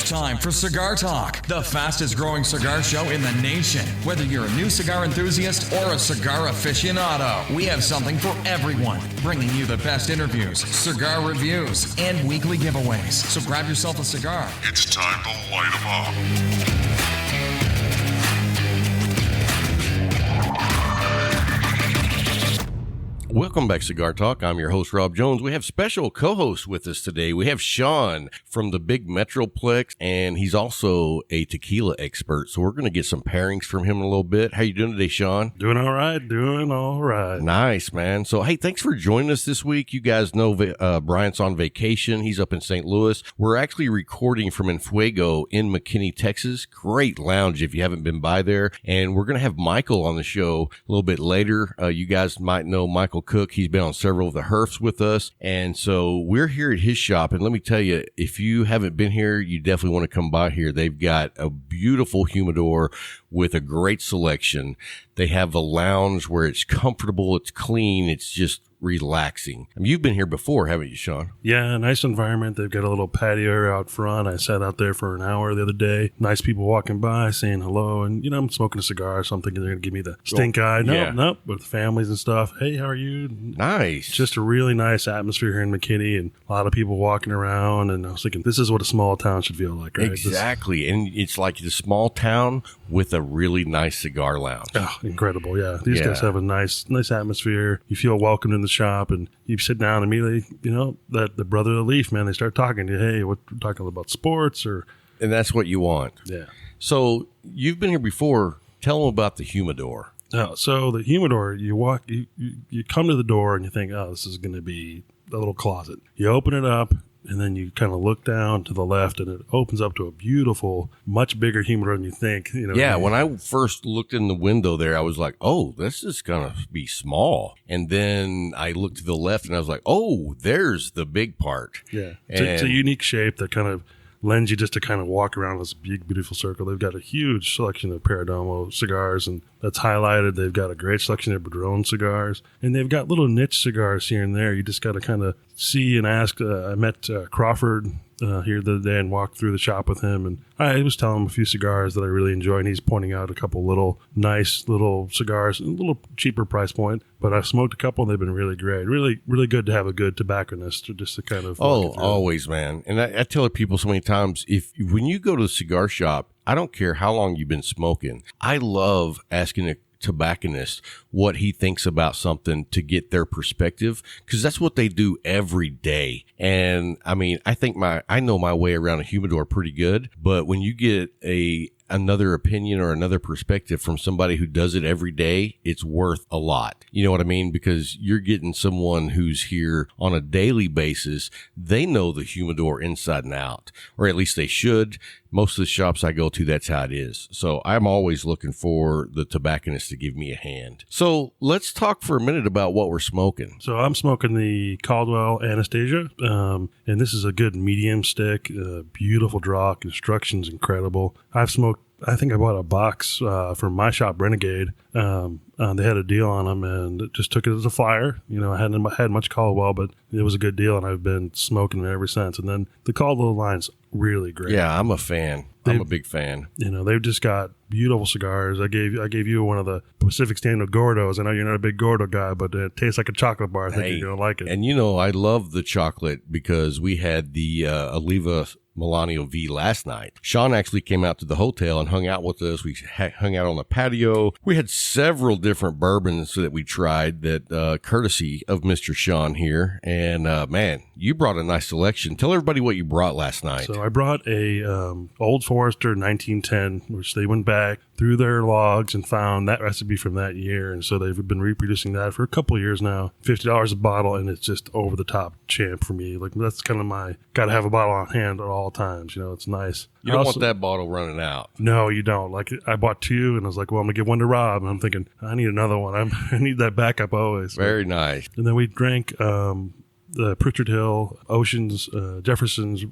time for Cigar Talk, the fastest growing cigar show in the nation. Whether you're a new cigar enthusiast or a cigar aficionado, we have something for everyone, bringing you the best interviews, cigar reviews, and weekly giveaways. So grab yourself a cigar. It's time to light 'em up. Welcome back, Cigar Talk. I'm your host, Rob Jones. We have special co-hosts with us today. We have Shawn from the Big Metroplex, and he's also a tequila expert. So we're going to get some pairings from him in a little bit. How you doing today, Shawn? Doing all right. Nice, man. So, hey, thanks for joining us this week. You guys know Bryant's on vacation. He's up in St. Louis. We're actually recording from Feugo in McKinney, Texas. Great lounge if you haven't been by there. And we're going to have Michael on the show a little bit later. You guys might know Michael Cook. He's been on several of the Herfs with us. And so we're here at his shop. And let me tell you, if you haven't been here, you definitely want to come by here. They've got a beautiful humidor with a great selection. They have a lounge where it's comfortable, it's clean, it's just relaxing. I mean, you've been here before, haven't you, Shawn? Yeah, nice environment. They've got a little patio area out front. I sat out there for an hour the other day. Nice people walking by, saying hello. And, you know, I'm smoking a cigar or something, and they're going to give me the stink eye. Nope, with families and stuff. Hey, how are you? Nice. Just a really nice atmosphere here in McKinney, and a lot of people walking around. And I was thinking, this is what a small town should feel like, right? Exactly. And it's like the small town with a really nice cigar lounge. Oh, incredible. Yeah. These guys have a nice atmosphere. You feel welcome in the shop, and you sit down immediately, you know, that the brother of the leaf, man, they start talking to you. Hey, what we're talking about sports and that's what you want. Yeah. So you've been here before. Tell them about the humidor. So the humidor, you come to the door and you think, oh, this is going to be a little closet. You open it up, and then you kind of look down to the left, and it opens up to a beautiful, much bigger humidor than you think. You know. Yeah, when I first looked in the window there, I was like, oh, this is going to be small. And then I looked to the left, and I was like, oh, there's the big part. Yeah, it's a unique shape that kind of lends you just to kind of walk around this big, beautiful circle. They've got a huge selection of Perdomo cigars, and that's highlighted. They've got a great selection of Padron cigars, and they've got little niche cigars here and there. You just got to kind of see and ask. I met Crawford here the other day and walked through the shop with him, and I was telling him a few cigars that I really enjoy, and he's pointing out a couple little nice little cigars, a little cheaper price point, but I've smoked a couple, and they've been really great. Really, really good to have a good tobacconist just to kind of always, man. And I tell people so many times, when you go to the cigar shop, I don't care how long you've been smoking. I love asking a tobacconist what he thinks about something to get their perspective, because that's what they do every day. And I mean, I know my way around a humidor pretty good, but when you get another opinion or another perspective from somebody who does it every day, it's worth a lot. You know what I mean? Because you're getting someone who's here on a daily basis. They know the humidor inside and out, or at least they should. Most of the shops I go to, that's how it is. So I'm always looking for the tobacconist to give me a hand. So let's talk for a minute about what we're smoking. So I'm smoking the Caldwell Anastasia, and this is a good medium stick, beautiful draw, construction's incredible. I think I bought a box from my shop, Renegade. They had a deal on them, and just took it as a flyer. You know, I hadn't had much Caldwell, but it was a good deal, and I've been smoking it ever since. And then the Caldwell line's really great. Yeah, I'm a fan. I'm a big fan. You know, they've just got beautiful cigars. I gave you one of the Pacific Standard Gordos. I know you're not a big Gordo guy, but it tastes like a chocolate bar. I think you're going to like it. And, you know, I love the chocolate because we had the Oliva Milanio V last night. Shawn actually came out to the hotel and hung out with us. We hung out on the patio. We had several different bourbons that we tried that courtesy of Mr. Shawn here. And man, you brought a nice selection. Tell everybody what you brought last night. So I brought a Old Forester 1910, which they went back through their logs and found that recipe from that year. And so they've been reproducing that for a couple of years now. $50 a bottle, and it's just over the top champ for me. Like, that's kind of my, got to have a bottle on hand at all times. You know, it's nice. You don't want that bottle running out. No, you don't. Like, I bought two, and I was like, well, I'm going to give one to Rob. And I'm thinking, I need another one. I need that backup always. Very nice. And then we drank the Pritchard Hill Jefferson's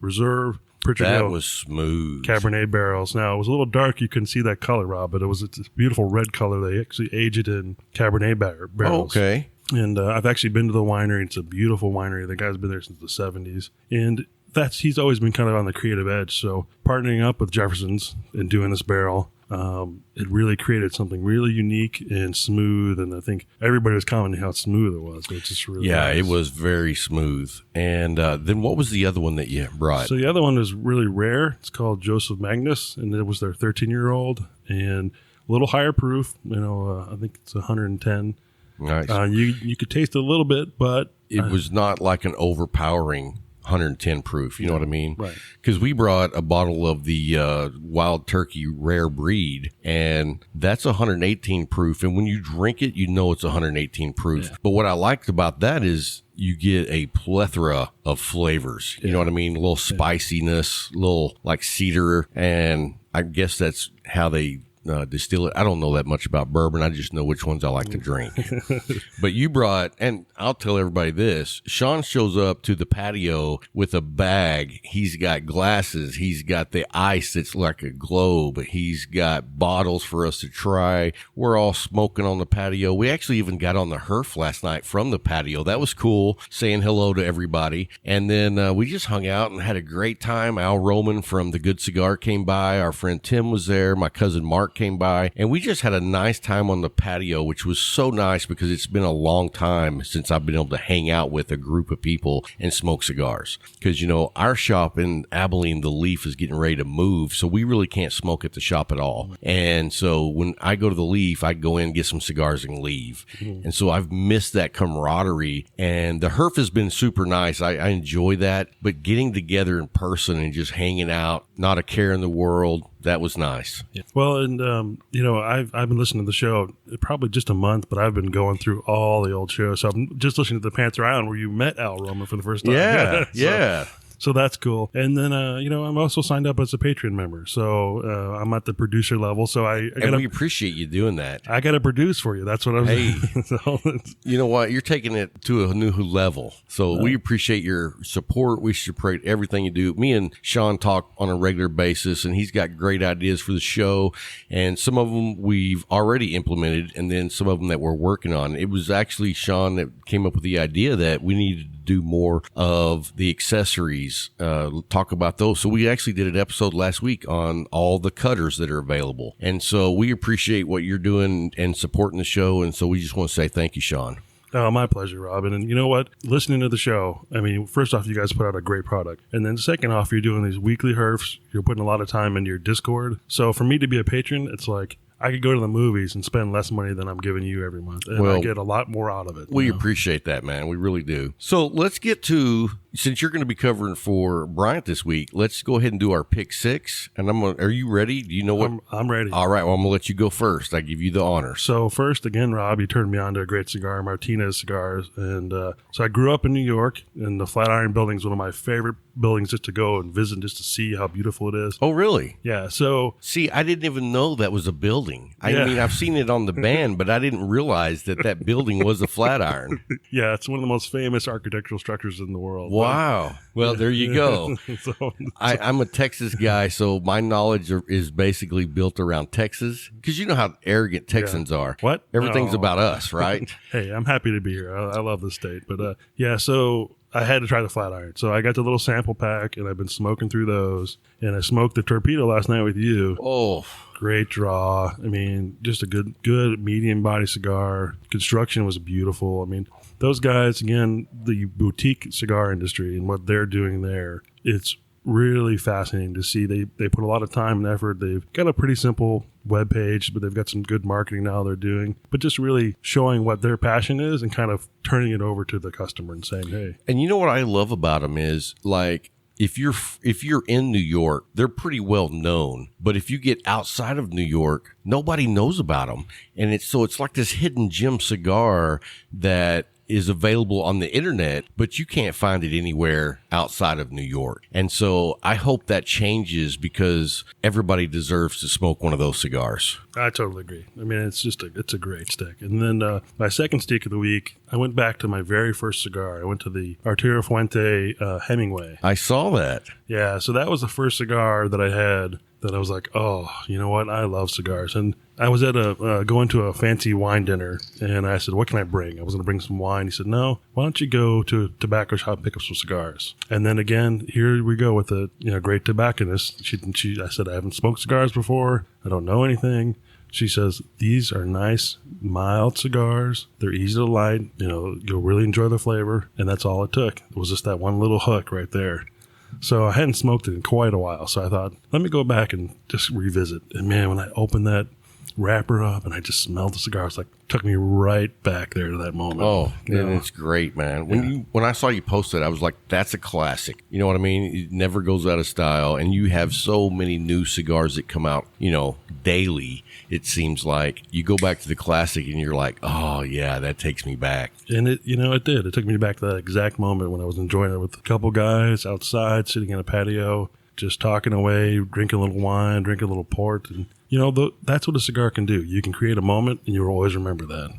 Reserve Pritchard Hill. That was smooth. Cabernet barrels. Now, it was a little dark. You couldn't see that color, Rob, but it's a beautiful red color. They actually age it in Cabernet barrels. Oh, okay. And I've actually been to the winery. It's a beautiful winery. The guy's been there since the 70s. And he's always been kind of on the creative edge. So partnering up with Jefferson's and doing this barrel, it really created something really unique and smooth. And I think everybody was commenting how smooth it was. It's just really nice. It was very smooth. And then what was the other one that you brought? So the other one is really rare. It's called Joseph Magnus, and it was their 13-year-old and a little higher proof. I think it's 110. Nice. You could taste it a little bit, but it was not like an overpowering 110 proof. You know what I mean? Right. Because we brought a bottle of the Wild Turkey Rare Breed, and that's 118 proof. And when you drink it, you know it's 118 proof. Yeah. But what I liked about that is you get a plethora of flavors. You know what I mean? A little spiciness, a little like cedar, and I guess that's how they distill it. I don't know that much about bourbon. I just know which ones I like to drink. But you brought, and I'll tell everybody this, Shawn shows up to the patio with a bag. He's got glasses. He's got the ice that's like a globe. He's got bottles for us to try. We're all smoking on the patio. We actually even got on the Herf last night from the patio. That was cool, saying hello to everybody. And then we just hung out and had a great time. Al Roman from The Good Cigar came by. Our friend Tim was there. My cousin Mark came by, and we just had a nice time on the patio, which was so nice because it's been a long time since I've been able to hang out with a group of people and smoke cigars. Because, our shop in Abilene, the Leaf, is getting ready to move, so we really can't smoke at the shop at all. And so when I go to the Leaf, I go in, get some cigars, and leave. And so I've missed that camaraderie, and the Herf has been super nice. I enjoy that, but getting together in person and just hanging out, not a care in the world, that was nice. Yeah. Well, and I've been listening to the show probably just a month, but I've been going through all the old shows. So I'm just listening to the Panther Island where you met Al Roman for the first time. Yeah. So that's cool. And then, I'm also signed up as a Patreon member. So I'm at the producer level. So and we appreciate you doing that. I got to produce for you. That's what I'm saying. So you know what? You're taking it to a new level. So we appreciate your support. We support everything you do. Me and Shawn talk on a regular basis, and he's got great ideas for the show. And some of them we've already implemented, and then some of them that we're working on. It was actually Shawn that came up with the idea that we needed to do more of the accessories, talk about those. So we actually did an episode last week on all the cutters that are available. And so we appreciate what you're doing and supporting the show. And so we just want to say thank you, Shawn. Oh, my pleasure, Robin. And you know what? Listening to the show, I mean, first off, you guys put out a great product. And then second off, you're doing these weekly herfs. You're putting a lot of time into your Discord. So for me to be a patron, it's like I could go to the movies and spend less money than I'm giving you every month. And I get a lot more out of it. We appreciate that, man. We really do. So let's get to, since you're going to be covering for Bryant this week, let's go ahead and do our pick six. And are you ready? Do you know what? I'm ready. All right. Well, I'm going to let you go first. I give you the honor. So first, again, Rob, you turned me on to a great cigar, Martinez cigars. And so I grew up in New York, and the Flatiron Building is one of my favorite buildings just to go and visit, just to see how beautiful it is. Oh, really? Yeah. So see, I didn't even know that was a building. I mean, I've seen it on the band, but I didn't realize that building was a Flatiron. Yeah, it's one of the most famous architectural structures in the world. Wow. Well, there you go. I'm a Texas guy, so my knowledge is basically built around Texas. Because you know how arrogant Texans are. What? Everything's about us, right? Hey, I'm happy to be here. I love this state. But so I had to try the Flatiron. So I got the little sample pack, and I've been smoking through those. And I smoked the Torpedo last night with you. Oh, great draw. I mean, just a good medium body cigar. Construction was beautiful. I mean, those guys, again, the boutique cigar industry and what they're doing there, it's really fascinating to see. They put a lot of time and effort. They've got a pretty simple web page, but they've got some good marketing now they're doing. But just really showing what their passion is and kind of turning it over to the customer and saying, hey. And you know what I love about them is, like, if you're in New York, they're pretty well known. But if you get outside of New York, nobody knows about them. And it's like this hidden gem cigar that is available on the internet, but you can't find it anywhere outside of New York. And so I hope that changes, because everybody deserves to smoke one of those cigars. I totally agree. I mean, it's a great stick. And then my second stick of the week, I went back to my very first cigar. I went to the Arturo Fuente Hemingway. I saw that. Yeah, so that was the first cigar that I had that I was like, oh, you know what? I love cigars. And I was at going to a fancy wine dinner, and I said, what can I bring? I was going to bring some wine. He said, no, why don't you go to a tobacco shop and pick up some cigars? And then again, here we go with a great tobacconist. I said, I haven't smoked cigars before. I don't know anything. She says, these are nice, mild cigars. They're easy to light. You'll really enjoy the flavor. And that's all it took. It was just that one little hook right there. So I hadn't smoked it in quite a while. So I thought, let me go back and just revisit. And man, when I opened that wrapper up and I just smelled the cigar, it's like took me right back there to that moment. Oh, and it's great, man. When I saw you post it, I was like, that's a classic. You know what I mean? It never goes out of style. And you have so many new cigars that come out, daily. It seems like you go back to the classic and you're like, oh yeah, that takes me back. And it did. It took me back to that exact moment when I was enjoying it with a couple guys outside, sitting in a patio, just talking away, drinking a little wine, drinking a little port. And, that's what a cigar can do. You can create a moment and you'll always remember that.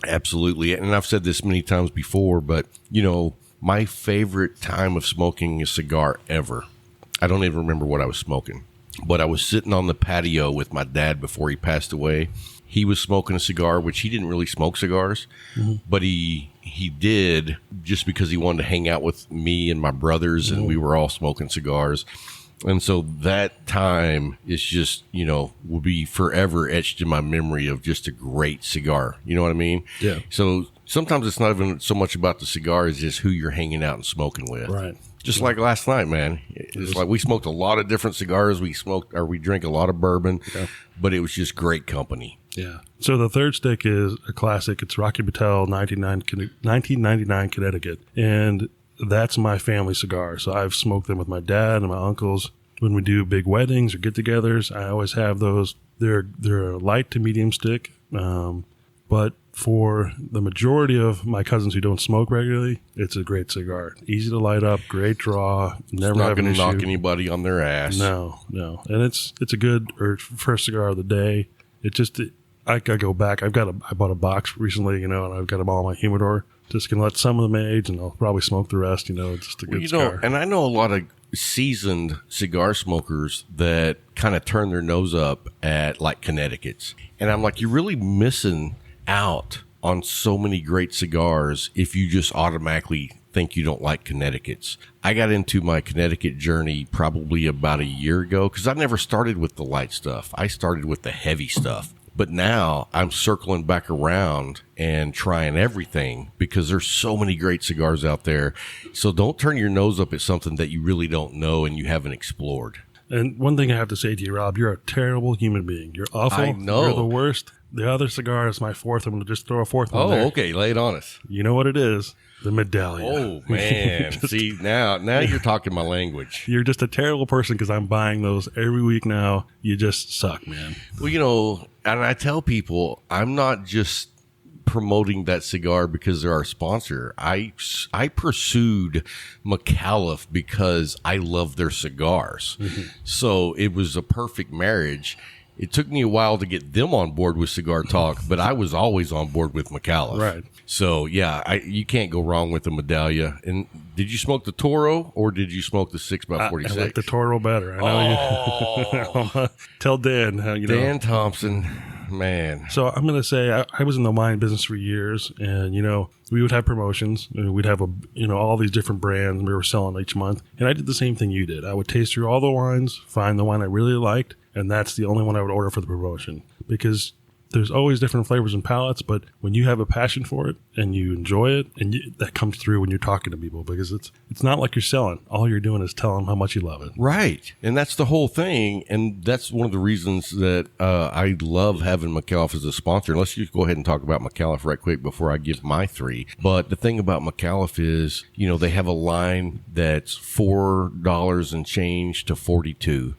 Absolutely. And I've said this many times before, but, my favorite time of smoking a cigar ever, I don't even remember what I was smoking, but I was sitting on the patio with my dad before he passed away. He was smoking a cigar, which he didn't really smoke cigars, but he did just because he wanted to hang out with me and my brothers, and we were all smoking cigars. And so that time is just, will be forever etched in my memory of just a great cigar. You know what I mean? Yeah. So sometimes it's not even so much about the cigar as just who you're hanging out and smoking with. Right. Just like last night, man. It's like we smoked a lot of different cigars. We drank a lot of bourbon, but it was just great company. Yeah. So the third stick is a classic. It's Rocky Patel 1999 Connecticut. And that's my family cigar. So I've smoked them with my dad and my uncles. When we do big weddings or get-togethers, I always have those. They're a light to medium stick. But for the majority of my cousins who don't smoke regularly, it's a great cigar. Easy to light up, great draw. Never have an issue. Not going to knock anybody on their ass. No. And it's a good first cigar of the day. I go back. I bought a box recently, and I've got them all in my humidor. Just gonna let some of them age, and I'll probably smoke the rest. It's just a good cigar. And I know a lot of seasoned cigar smokers that kind of turn their nose up at like Connecticut's, and I'm like, you're really missing out on so many great cigars if you just automatically think you don't like Connecticut's. I got into my Connecticut journey probably about a year ago because I never started with the light stuff. I started with the heavy stuff. But now I'm circling back around and trying everything because there's so many great cigars out there. So don't turn your nose up at something that you really don't know and you haven't explored. And one thing I have to say to you, Rob, you're a terrible human being. You're awful. I know. You're the worst. The other cigar is my fourth. I'm going to just throw a fourth one there. Oh, okay. Lay it on us. You know what it is? The medallia. Oh, man. See, now you're talking my language. You're just a terrible person because I'm buying those every week now. You just suck, man. Well, and I tell people, I'm not just promoting that cigar because they're our sponsor. I pursued McAuliffe because I love their cigars. So it was a perfect marriage. It took me a while to get them on board with Cigar Talk, but I was always on board with McAuliffe. Right. So, yeah, you can't go wrong with the medallia. And did you smoke the Toro or did you smoke the 6x46? I like the Toro better. I know you. Tell Dan. Dan Thompson, man. So I'm going to say I was in the wine business for years, and, we would have promotions. We'd have all these different brands we were selling each month. And I did the same thing you did. I would taste through all the wines, find the wine I really liked, and that's the only one I would order for the promotion. Because there's always different flavors and palates, but when you have a passion for it and you enjoy it, and that comes through when you're talking to people, because it's not like you're selling. All you're doing is telling them how much you love it. Right. And that's the whole thing. And that's one of the reasons that I love having McAuliffe as a sponsor. Let's just go ahead and talk about McAuliffe right quick before I give my three. But the thing about McAuliffe is, they have a line that's $4 and change to $42.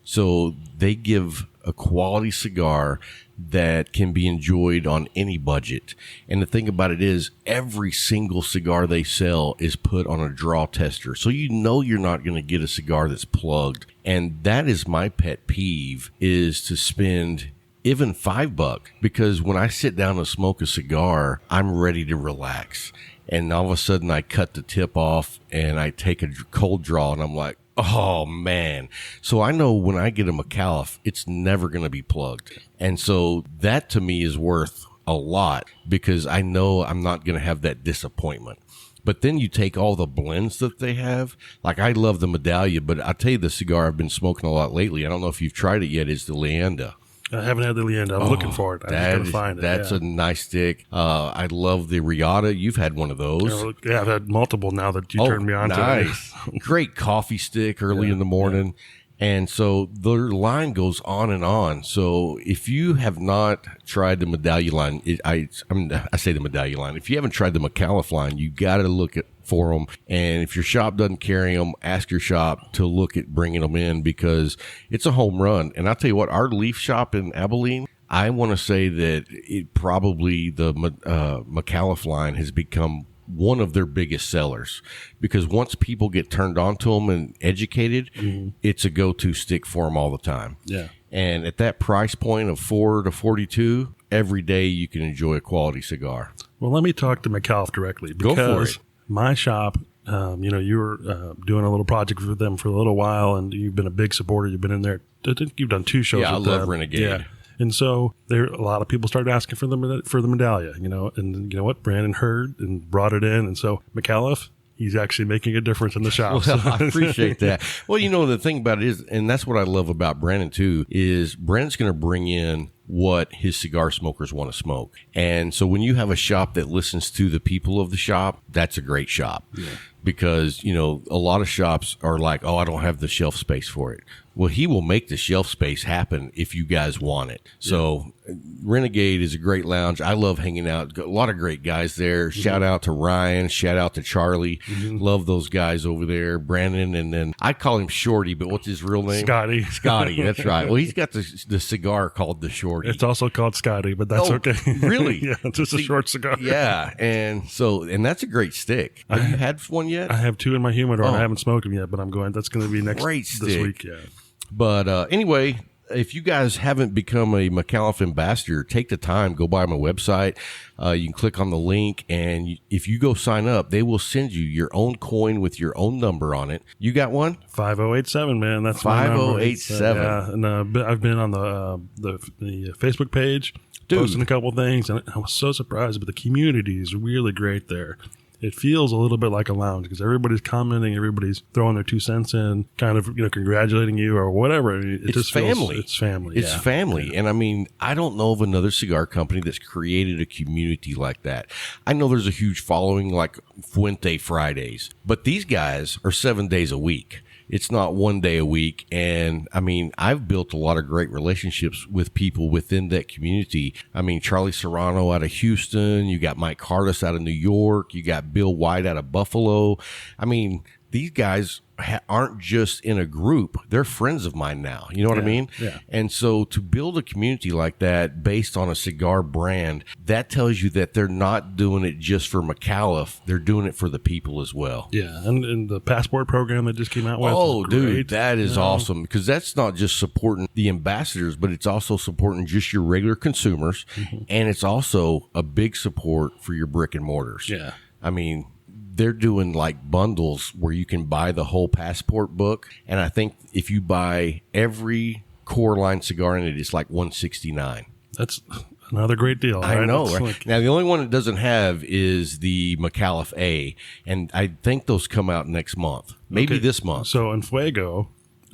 So they give a quality cigar that can be enjoyed on any budget. And the thing about it is, every single cigar they sell is put on a draw tester. So you're not going to get a cigar that's plugged. And that is my pet peeve, is to spend even $5, because when I sit down to smoke a cigar, I'm ready to relax. And all of a sudden I cut the tip off and I take a cold draw and I'm like, Oh, man. So I know when I get a McAuliffe, it's never going to be plugged. And so that to me is worth a lot because I know I'm not going to have that disappointment. But then you take all the blends that they have. Like, I love the Medallia, but I'll tell you the cigar I've been smoking a lot lately, I don't know if you've tried it yet, is the Leanda. I haven't had the Leanda. I'm looking for it. I'm just going to find it. That's a nice stick. I love the Riata. You've had one of those. Yeah, I've had multiple now that you turned me on nice. to it. Great coffee stick early in the morning. Yeah. And so their line goes on and on. So if you have not tried the Medallia line, I say the Medallia line. If you haven't tried the McAuliffe line, you got to look for them. And if your shop doesn't carry them, ask your shop to look at bringing them in because it's a home run. And I'll tell you what, our leaf shop in Abilene, I want to say that it probably the McAuliffe line has become one of their biggest sellers because once people get turned on to them and educated, it's a go-to stick for them all the time. Yeah. And at that price point of $4 to $42, every day you can enjoy a quality cigar. Well, let me talk to McAuliffe directly because Go for it. My shop, you were doing a little project with them for a little while and you've been a big supporter. You've been in there. You've done 2 shows with them. Yeah, I love Renegade. Yeah. And so a lot of people started asking for the Medallia, and you know what? Brandon heard and brought it in. And so McAuliffe, he's actually making a difference in the shop. Well, I appreciate that. Well, the thing about it is, and that's what I love about Brandon too, is Brandon's going to bring in what his cigar smokers want to smoke. And so when you have a shop that listens to the people of the shop, that's a great shop. Yeah. Because, a lot of shops are like, oh, I don't have the shelf space for it. Well, he will make the shelf space happen if you guys want it. Yeah. So Renegade is a great lounge. I love hanging out. A lot of great guys there. Mm-hmm. Shout out to Ryan. Shout out to Charlie. Mm-hmm. Love those guys over there. Brandon, and then I call him Shorty, but what's his real name? Scotty. Scotty, that's right. Well, he's got the cigar called the Shorty. It's also called Scotty, but that's okay. Really? Yeah, just a short cigar. Yeah, and that's a great stick. Have you had one yet? I have 2 in my humidor. I haven't smoked them yet, but I'm going. That's going to be this week. Yeah. But anyway, if you guys haven't become a McAuliffe ambassador, take the time, go by my website. You can click on the link, and if you go sign up, they will send you your own coin with your own number on it. You got one? 5087, man. That's 5087. Yeah, and I've been on the Facebook page, posting a couple things, and I was so surprised, but the community is really great there. It feels a little bit like a lounge because everybody's commenting, everybody's throwing their 2 cents in, kind of congratulating you or whatever. It's just family. It's family. It's family. And I don't know of another cigar company that's created a community like that. I know there's a huge following like Fuente Fridays, but these guys are 7 days a week. It's not 1 day a week. And I've built a lot of great relationships with people within that community. Charlie Serrano out of Houston. You got Mike Hardis out of New York. You got Bill White out of Buffalo. These guys aren't just in a group. They're friends of mine now. You know what I mean? Yeah. And so to build a community like that based on a cigar brand, that tells you that they're not doing it just for McAuliffe. They're doing it for the people as well. Yeah. And the passport program that just came out with. Oh, dude, that is awesome because that's not just supporting the ambassadors, but it's also supporting just your regular consumers. Mm-hmm. And it's also a big support for your brick and mortars. Yeah. They're doing like bundles where you can buy the whole passport book. And I think if you buy every core line cigar in it, it's like $169. That's another great deal. I know. Right? Now, the only one it doesn't have is the McAuliffe A. And I think those come out next month, maybe this month. So in Feugo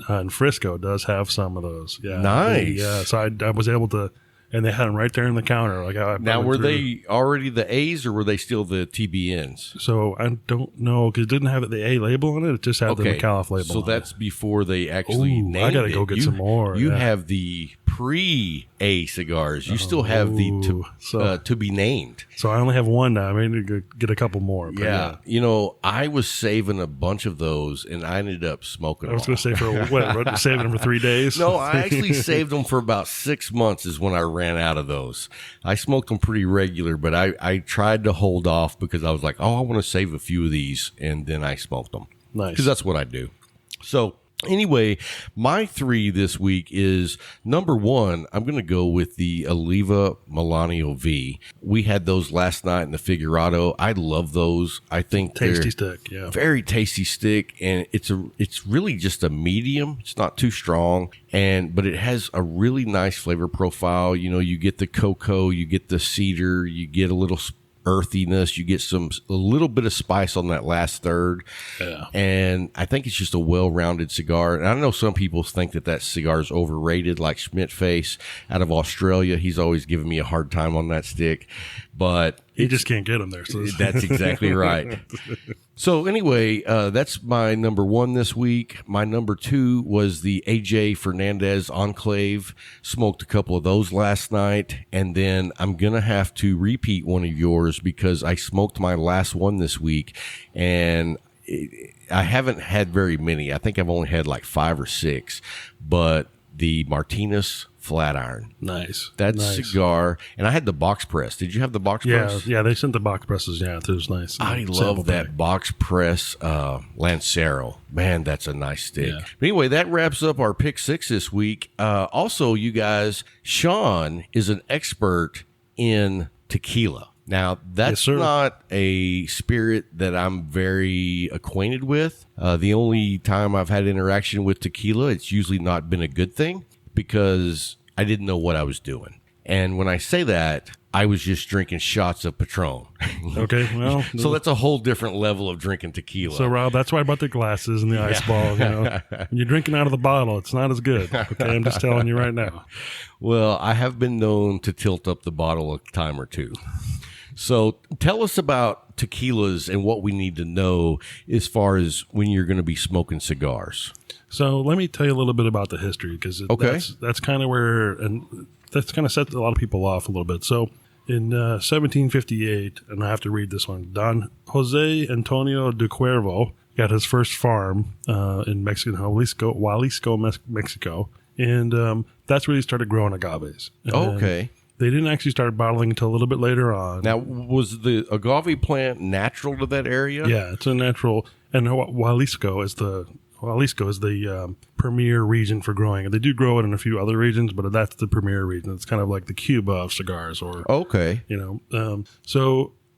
in Frisco does have some of those. Yeah. Nice. So I was able to. And they had them right there in the counter. Now, were they already the A's or were they still the TBNs? So I don't know because it didn't have the A label on it. It just had the McAuliffe label. So that's before they actually named it. I got to go get some more. You have the pre-A cigars. You still have the to be named. So I only have one now. I need to get a couple more. Yeah. I was saving a bunch of those and I ended up smoking them. I was going to say for what? Saving them for 3 days? No, I actually saved them for about 6 months is when I ran out of those. I smoked them pretty regular, but I tried to hold off because I was like, I want to save a few of these, and then I smoked them. Nice. Because that's what I do. So Anyway, my 3 this week is number 1. I'm going to go with the Oliva Melanio V. We had those last night in the Figurado. I love those. I think Tasty stick, yeah. Very tasty stick, and it's really just a medium. It's not too strong, but it has a really nice flavor profile. You know, you get the cocoa, you get the cedar, you get a little earthiness, you get a little bit of spice on that last third. Yeah. And I think it's just a well-rounded cigar. And I know some people think that cigar is overrated, like Schmidt Face out of Australia. He's always given me a hard time on that stick, but you just can't get them there. So that's exactly right. So anyway, that's my number 1 this week. My number 2 was the AJ Fernandez Enclave. Smoked a couple of those last night. And then I'm going to have to repeat one of yours because I smoked my last one this week. And I haven't had very many. I think I've only had like 5 or 6. But the Martinez Flat Iron. Nice. That cigar. And I had the box press. Did you have the box press? Yeah, they sent the box presses. Yeah, it was nice. I love that box press Lancero. Man, that's a nice stick. Yeah. But anyway, that wraps up our pick 6 this week. Also, you guys, Shawn is an expert in tequila. Now, that's not a spirit that I'm very acquainted with. The only time I've had interaction with tequila, it's usually not been a good thing because I didn't know what I was doing. And when I say that, I was just drinking shots of Patron. Okay, well. So that's a whole different level of drinking tequila. So, Rob, that's why I bought the glasses and the ice ball. You know, when you're drinking out of the bottle, it's not as good. Okay, I'm just telling you right now. Well, I have been known to tilt up the bottle a time or two. So tell us about tequilas and what we need to know as far as when you're going to be smoking cigars. So let me tell you a little bit about the history because that's kind of where, and that's kind of set a lot of people off a little bit. So in 1758, and I have to read this one, Don Jose Antonio de Cuervo got his first farm in Mexico, Jalisco, Mexico, and that's where he started growing agaves. Okay. They didn't actually start bottling until a little bit later on. Now, was the agave plant natural to that area? Yeah, it's a natural. And Jalisco is the premier region for growing it. They do grow it in a few other regions, but that's the premier region. It's kind of like the Cuba of cigars. So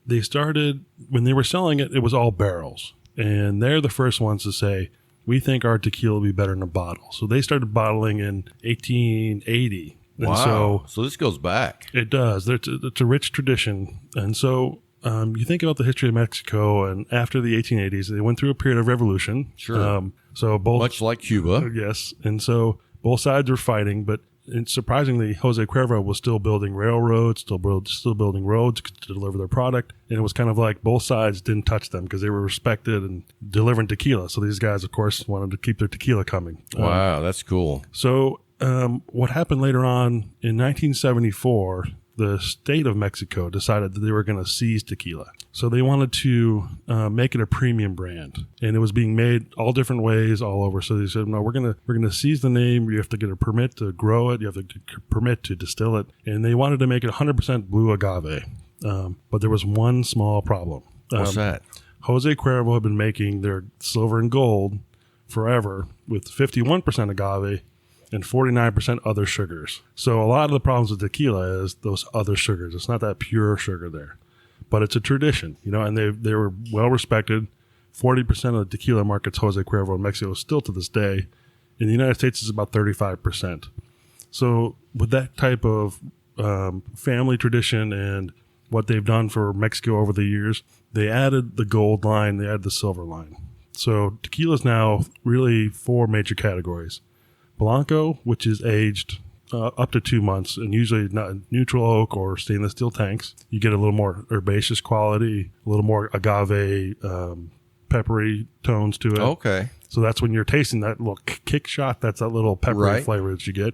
they started, when they were selling it, it was all barrels. And they're the first ones to say, we think our tequila will be better in a bottle. So they started bottling in 1880. And wow. So this goes back. It does. It's a rich tradition. And so you think about the history of Mexico, and after the 1880s, they went through a period of revolution. Sure. So both, much like Cuba. Yes. And so both sides were fighting, but surprisingly, Jose Cuervo was still building railroads, still building roads to deliver their product. And it was kind of like both sides didn't touch them because they were respected and delivering tequila. So these guys, of course, wanted to keep their tequila coming. Wow, that's cool. So what happened later on in 1974, the state of Mexico decided that they were going to seize tequila. So they wanted to make it a premium brand, and it was being made all different ways all over. So they said, no, we're gonna seize the name. You have to get a permit to grow it. You have to get a permit to distill it. And they wanted to make it 100% blue agave. But there was one small problem. What's that? Jose Cuervo had been making their silver and gold forever with 51% agave and 49% other sugars. So a lot of the problems with tequila is those other sugars. It's not that pure sugar there, but it's a tradition, and they were well respected. 40% of the tequila market's Jose Cuervo in Mexico still to this day. In the United States, it's about 35%. So with that type of family tradition and what they've done for Mexico over the years, they added the gold line, they added the silver line. So tequila is now really 4 major categories. Blanco, which is aged up to 2 months, and usually not neutral oak or stainless steel tanks. You get a little more herbaceous quality, a little more agave, peppery tones to it. Okay. So that's when you're tasting that little kick shot. That's that little peppery flavor that you get.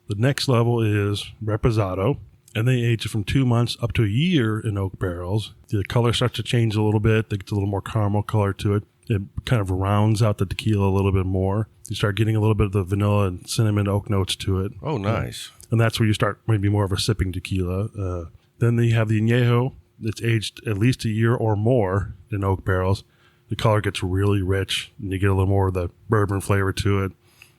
The next level is reposado, and they age it from 2 months up to a year in oak barrels. The color starts to change a little bit. It gets a little more caramel color to it. It kind of rounds out the tequila a little bit more. You start getting a little bit of the vanilla and cinnamon oak notes to it. Oh, nice. And that's where you start maybe more of a sipping tequila. Then you have the añejo. It's aged at least a year or more in oak barrels. the color gets really rich, and you get a little more of the bourbon flavor to it.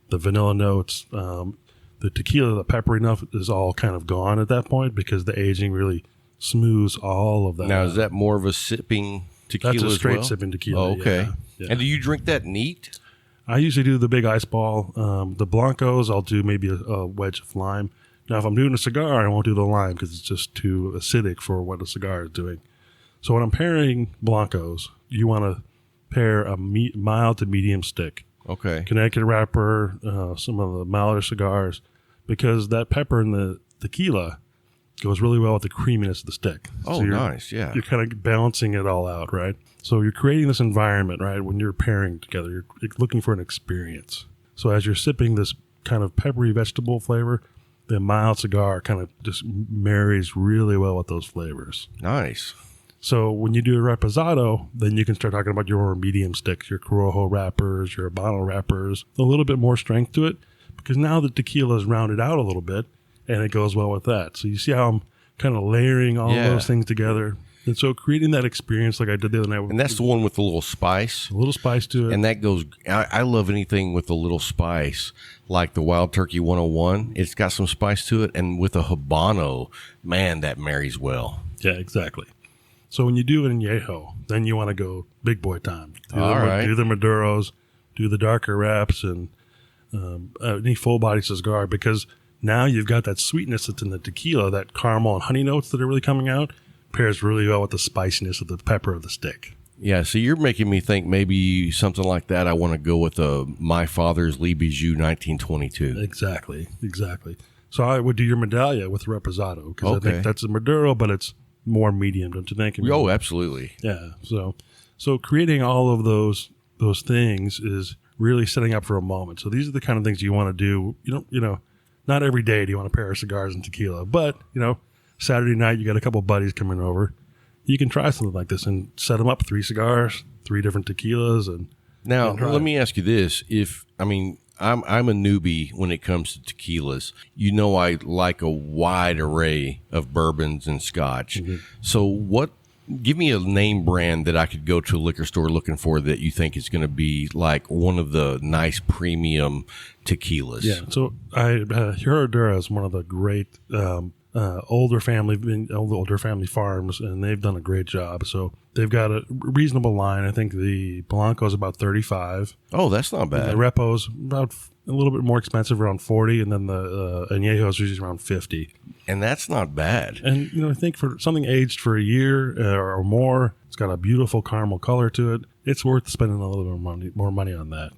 The vanilla notes, the tequila, the peppery enough is all kind of gone at that point because the aging really smooths all of that. Now, is that more of a sipping tequila as well? That's a straight sipping tequila. Oh, okay. Yeah. And do you drink that neat? I usually do the big ice ball. The Blancos, I'll do maybe a wedge of lime. Now, if I'm doing a cigar, I won't do the lime because it's just too acidic for what a cigar is doing. So when I'm pairing Blancos, you want to pair a mild to medium stick. Okay. Connecticut wrapper, some of the milder cigars, because that pepper in the tequila goes really well with the creaminess of the stick. Oh, so nice. Yeah. You're kind of balancing it all out, right? So you're creating this environment, right? When you're pairing together, you're looking for an experience. So as you're sipping this kind of peppery vegetable flavor, the mild cigar kind of just marries really well with those flavors. Nice. So when you do a reposado, then you can start talking about your more medium sticks, your Corojo wrappers, your Habano wrappers, a little bit more strength to it, because now the tequila is rounded out a little bit, and it goes well with that. So you see how I'm kind of layering all those things together. And so creating that experience like I did the other night. And that's the one with a little spice. A little spice to it. And that goes, I love anything with a little spice, like the Wild Turkey 101. It's got some spice to it. And with a Habano, man, that marries well. Yeah, exactly. So when you do an añejo, then you want to go big boy time. Do the Maduros, do the darker wraps, and any full body cigar, because now you've got that sweetness that's in the tequila, that caramel and honey notes that are really coming out, pairs really well with the spiciness of the pepper of the stick. Yeah, so you're making me think maybe something like that. I want to go with My Father's Lee Bijou 1922. Exactly. So I would do your medalla with reposado, because I think that's a Maduro, but it's more medium, don't you think? Oh, absolutely. Yeah. So creating all of those things is really setting up for a moment. So these are the kind of things you want to do. Not every day do you want to pair cigars and tequila, but Saturday night you got a couple buddies coming over. You can try something like this and set them up 3 cigars, 3 different tequilas, and now let me ask you this: I'm a newbie when it comes to tequilas. I like a wide array of bourbons and scotch. Mm-hmm. So give me a name brand that I could go to a liquor store looking for that you think is going to be like one of the nice premium tequilas. Yeah. So Herradura is one of the great older family farms, and they've done a great job. So they've got a reasonable line. I think the Blanco is about $35. Oh, that's not bad. And the Repo's about a little bit more expensive, around $40, and then the Añejo is usually around $50. And that's not bad. And I think for something aged for a year or more, it's got a beautiful caramel color to it. It's worth spending a little bit more money on that.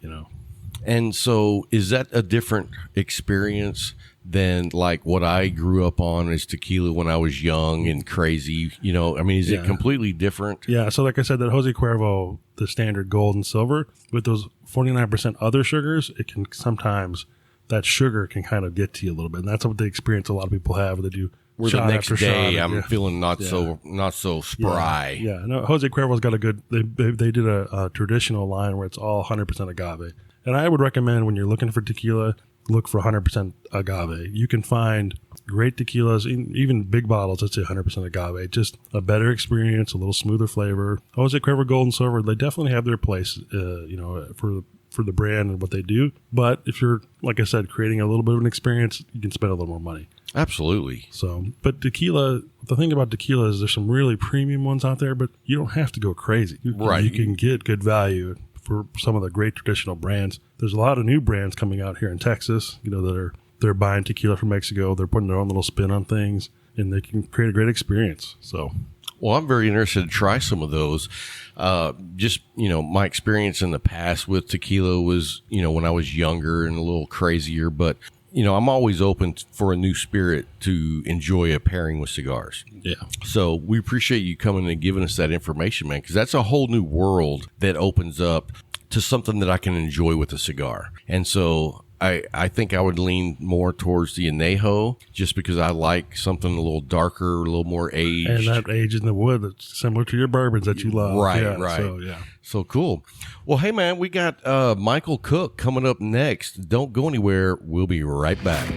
And so, is that a different experience than like what I grew up on as tequila when I was young and crazy? Is it completely different? Yeah. So like I said, that Jose Cuervo, the standard gold and silver, with those 49% other sugars, it can sometimes, that sugar can kind of get to you a little bit. And that's what the experience a lot of people have. They do where shot the next after day shot. I'm feeling not so spry. Yeah. No, Jose Cuervo's got a good, they did a traditional line where it's all 100% agave. And I would recommend when you're looking for tequila, look for 100% agave. You can find great tequilas, even big bottles, let's say 100% agave. Just a better experience, a little smoother flavor. Jose Cuervo Gold and Silver, they definitely have their place, for the brand and what they do. But if you're, like I said, creating a little bit of an experience, you can spend a little more money. Absolutely. So, but tequila, the thing about tequila is there's some really premium ones out there, but you don't have to go crazy. Right. You can get good value for some of the great traditional brands. There's a lot of new brands coming out here in Texas, they're buying tequila from Mexico. They're putting their own little spin on things, and they can create a great experience. So, well, I'm very interested to try some of those. My experience in the past with tequila was, when I was younger and a little crazier, but I'm always open for a new spirit to enjoy a pairing with cigars. Yeah. So we appreciate you coming and giving us that information, man, because that's a whole new world that opens up to something that I can enjoy with a cigar. And so I think I would lean more towards the Añejo just because I like something a little darker, a little more aged. And that age in the wood that's similar to your bourbons that you love. Right, yeah, right. So, yeah. So cool. Well, hey, man, we got Michael Cook coming up next. Don't go anywhere. We'll be right back.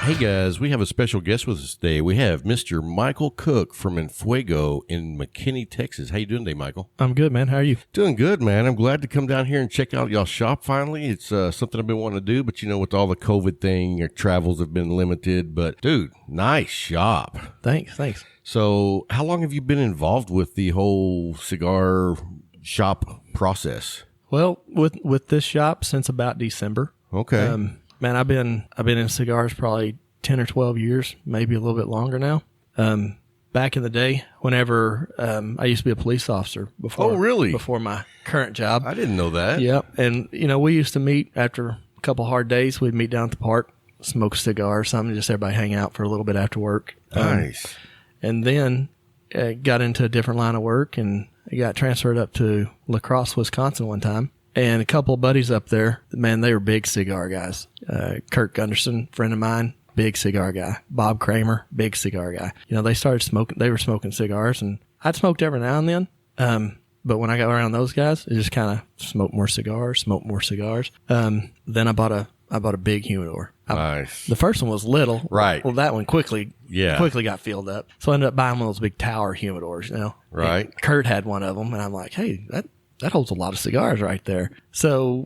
Hey guys, we have a special guest with us today. We have Mr. Michael Cook from Feugo in McKinney, Texas. How you doing today, Michael? I'm good, man. How are you? Doing good, man. I'm glad to come down here and check out y'all's shop finally. It's something I've been wanting to do, but with all the COVID thing, your travels have been limited. But dude, nice shop. Thanks. So how long have you been involved with the whole cigar shop process? Well, with this shop since about December. Okay. Man, I've been in cigars probably 10 or 12 years, maybe a little bit longer now. Back in the day, whenever I used to be a police officer before. Oh, really? Before my current job. I didn't know that. Yep. And we used to meet after a couple hard days. We'd meet down at the park, smoke a cigar or something, just everybody hang out for a little bit after work. Nice. And then got into a different line of work, and I got transferred up to La Crosse, Wisconsin one time. And a couple of buddies up there, man, they were big cigar guys. Kirk Gunderson, friend of mine, big cigar guy. Bob Kramer, big cigar guy. They started smoking. They were smoking cigars, and I'd smoked every now and then. But when I got around those guys, it just kind of smoked more cigars. Then I bought a big humidor. Nice. The first one was little. Right. Well, that one quickly got filled up. So I ended up buying one of those big tower humidors, Right. And Kurt had one of them, and I'm like, hey, that holds a lot of cigars right there. So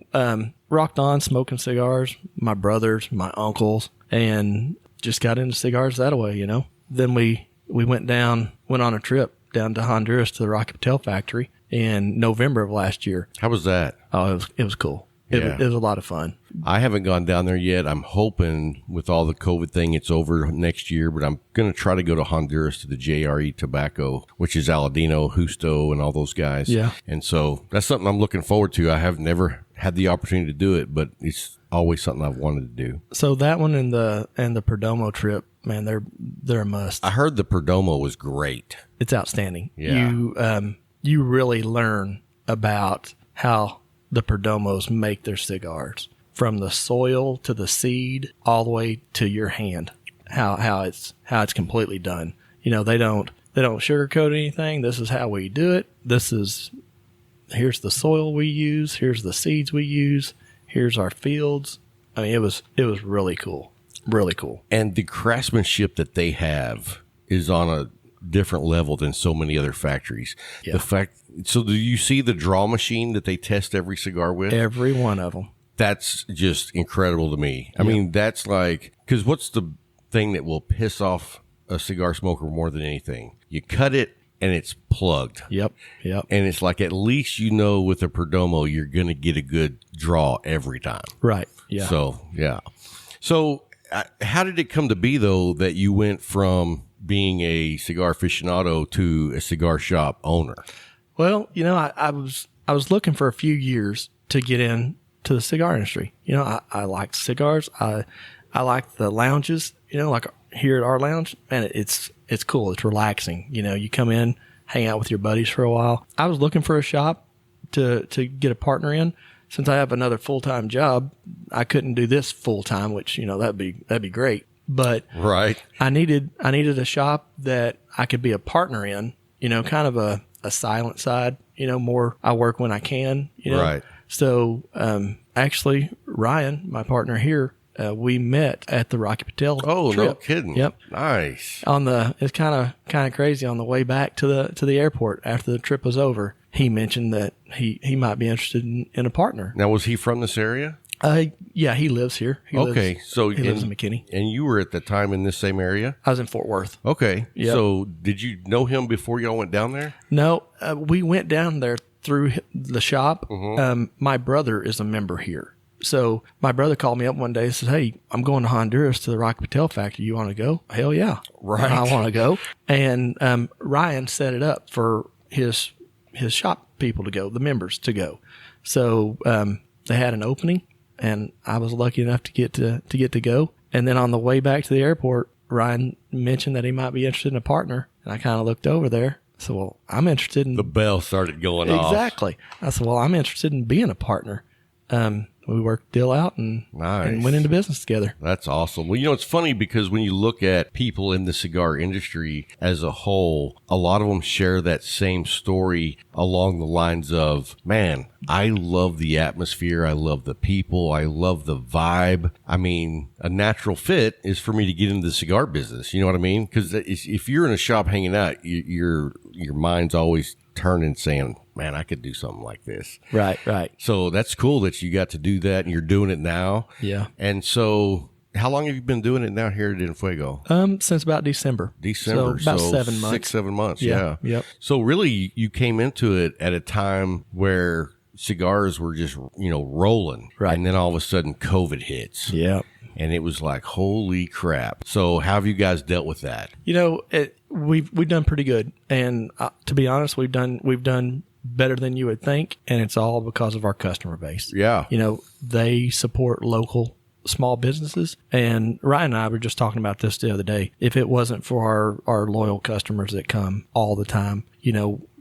rocked on smoking cigars, my brothers, my uncles, and just got into cigars that way, Then we went on a trip down to Honduras to the Rocky Patel factory in November of last year. How was that? Oh, it was cool. It was a lot of fun. I haven't gone down there yet. I'm hoping with all the COVID thing, it's over next year, but I'm going to try to go to Honduras to the JRE Tobacco, which is Aladino, Justo, and all those guys. Yeah. And so that's something I'm looking forward to. I have never had the opportunity to do it, but it's always something I've wanted to do. So that one and the Perdomo trip, man, they're a must. I heard the Perdomo was great. It's outstanding. Yeah. You really learn about how the Perdomos make their cigars, from the soil to the seed all the way to your hand. How it's completely done. They don't sugarcoat anything. This is how we do it. Here's the soil we use. Here's the seeds we use. Here's our fields. I mean, it was really cool. Really cool. And the craftsmanship that they have is on a different level than so many other factories. Yeah. So do you see the draw machine that they test every cigar with? Every one of them. That's just incredible to me. I mean, that's like, because what's the thing that will piss off a cigar smoker more than anything? You cut it and it's plugged. Yep. And it's like, at least with a Perdomo, you're going to get a good draw every time. Right. Yeah. So, yeah. So how did it come to be, though, that you went from being a cigar aficionado to a cigar shop owner? Well, I was looking for a few years to get into the cigar industry. I like cigars. I like the lounges, like here at our lounge, man, it's cool. It's relaxing. You come in, hang out with your buddies for a while. I was looking for a shop to get a partner in. Since I have another full-time job, I couldn't do this full-time, which, that'd be great. But right. I needed a shop that I could be a partner in, kind of a silent side, more I work when I can, Right. So, actually, Ryan, my partner here, we met at the Rocky Patel Oh, trip. no kidding. Yep. Nice. It's kind of crazy on the way back to the airport after the trip was over. He mentioned that he might be interested in a partner. Now, was he from this area? Yeah, he lives here. He lives in McKinney. And you were at the time in this same area? I was in Fort Worth. Okay. Yep. So did you know him before y'all went down there? No, we went down there through the shop. Mm-hmm. My brother is a member here. So my brother called me up one day and said, hey, I'm going to Honduras to the Rocky Patel factory. You want to go? Hell yeah. Right. I want to go. And Ryan set it up for his shop people to go, the members to go. So they had an opening, and I was lucky enough to get to go. And then on the way back to the airport, Ryan mentioned that he might be interested in a partner. And I kind of looked over there. I said, well, I'm interested in... The bell started going off. Exactly. I said, well, I'm interested in being a partner. we worked the deal out and went into business together. That's awesome. Well, it's funny because when you look at people in the cigar industry as a whole, a lot of them share that same story along the lines of, man, I love the atmosphere. I love the people. I love the vibe. I mean, a natural fit is for me to get into the cigar business. You know what I mean? Because if you're in a shop hanging out, your mind's always turning saying, man, I could do something like this. Right. So that's cool that you got to do that and you're doing it now. Yeah. And so how long have you been doing it now here in Fuego? Since about December. So about 7 months. 6-7 months. Yeah. Yep. So really you came into it at a time where cigars were just, rolling. Right. And then all of a sudden COVID hits. Yeah. And it was like, holy crap. So how have you guys dealt with that? We've done pretty good. And to be honest, we've done better than you would think. And it's all because of our customer base. Yeah. They support local small businesses. And Ryan and I were just talking about this the other day. If it wasn't for our loyal customers that come all the time,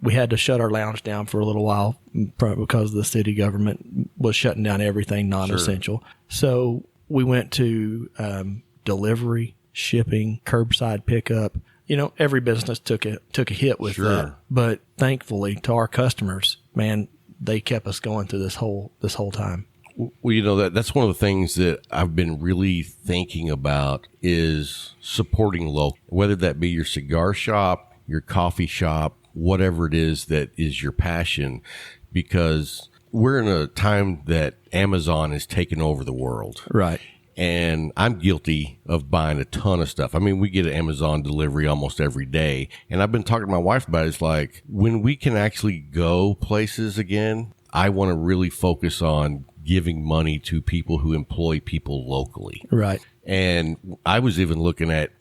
we had to shut our lounge down for a little while because the city government was shutting down everything non-essential. Sure. So we went to delivery, shipping, curbside pickup. Every business took a hit with that. But thankfully, to our customers, man, they kept us going through this whole time. Well, that's one of the things that I've been really thinking about is supporting local, whether that be your cigar shop, your coffee shop, whatever it is that is your passion, because we're in a time that Amazon is taking over the world. Right. And I'm guilty of buying a ton of stuff. I mean, we get an Amazon delivery almost every day. And I've been talking to my wife about it. It's like, when we can actually go places again, I want to really focus on giving money to people who employ people locally. Right. And I was even looking at,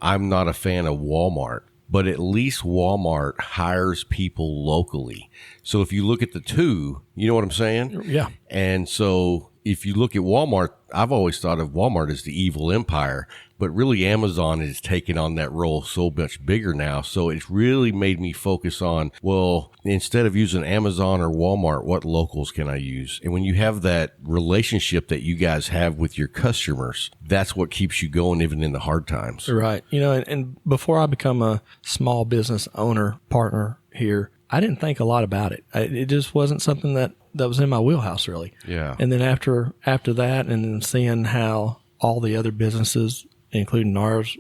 I'm not a fan of Walmart, but at least Walmart hires people locally. So if you look at the two, you know what I'm saying? Yeah. And so if you look at Walmart, I've always thought of Walmart as the evil empire, but really Amazon is taking on that role so much bigger now. So it's really made me focus on, well, instead of using Amazon or Walmart, what locals can I use? And when you have that relationship that you guys have with your customers, that's what keeps you going even in the hard times. Right. And before I become a small business owner partner here, I didn't think a lot about it. It just wasn't something that was in my wheelhouse, really. Yeah. And then after that, and then seeing how all the other businesses, including ours,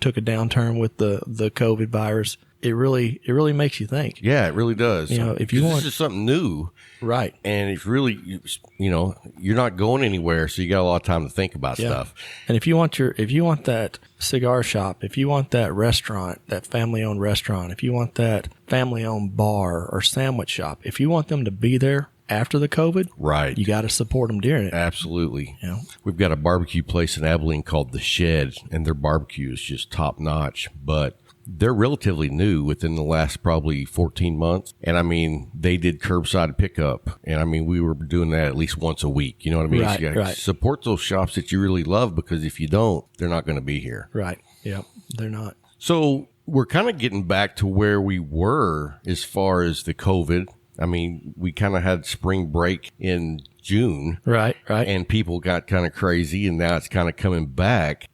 took a downturn with the COVID virus, it really makes you think. Yeah, it really does. If you want, this is something new, right? And it's really, you're not going anywhere, so you got a lot of time to think about stuff. And if you want that cigar shop, if you want that restaurant, that family-owned restaurant, if you want that family-owned bar or sandwich shop, if you want them to be there after the COVID, right, you got to support them during it. Absolutely. We've got a barbecue place in Abilene called The Shed, and their barbecue is just top notch, but they're relatively new within the last probably 14 months. And I mean, they did curbside pickup. And I mean, we were doing that at least once a week. You know what I mean? Right, so you gotta support those shops that you really love, because if you don't, they're not going to be here. Right. Yep. They're not. So we're kind of getting back to where we were as far as the COVID. I mean, we kind of had spring break in June. Right. And people got kind of crazy, and now it's kind of coming back.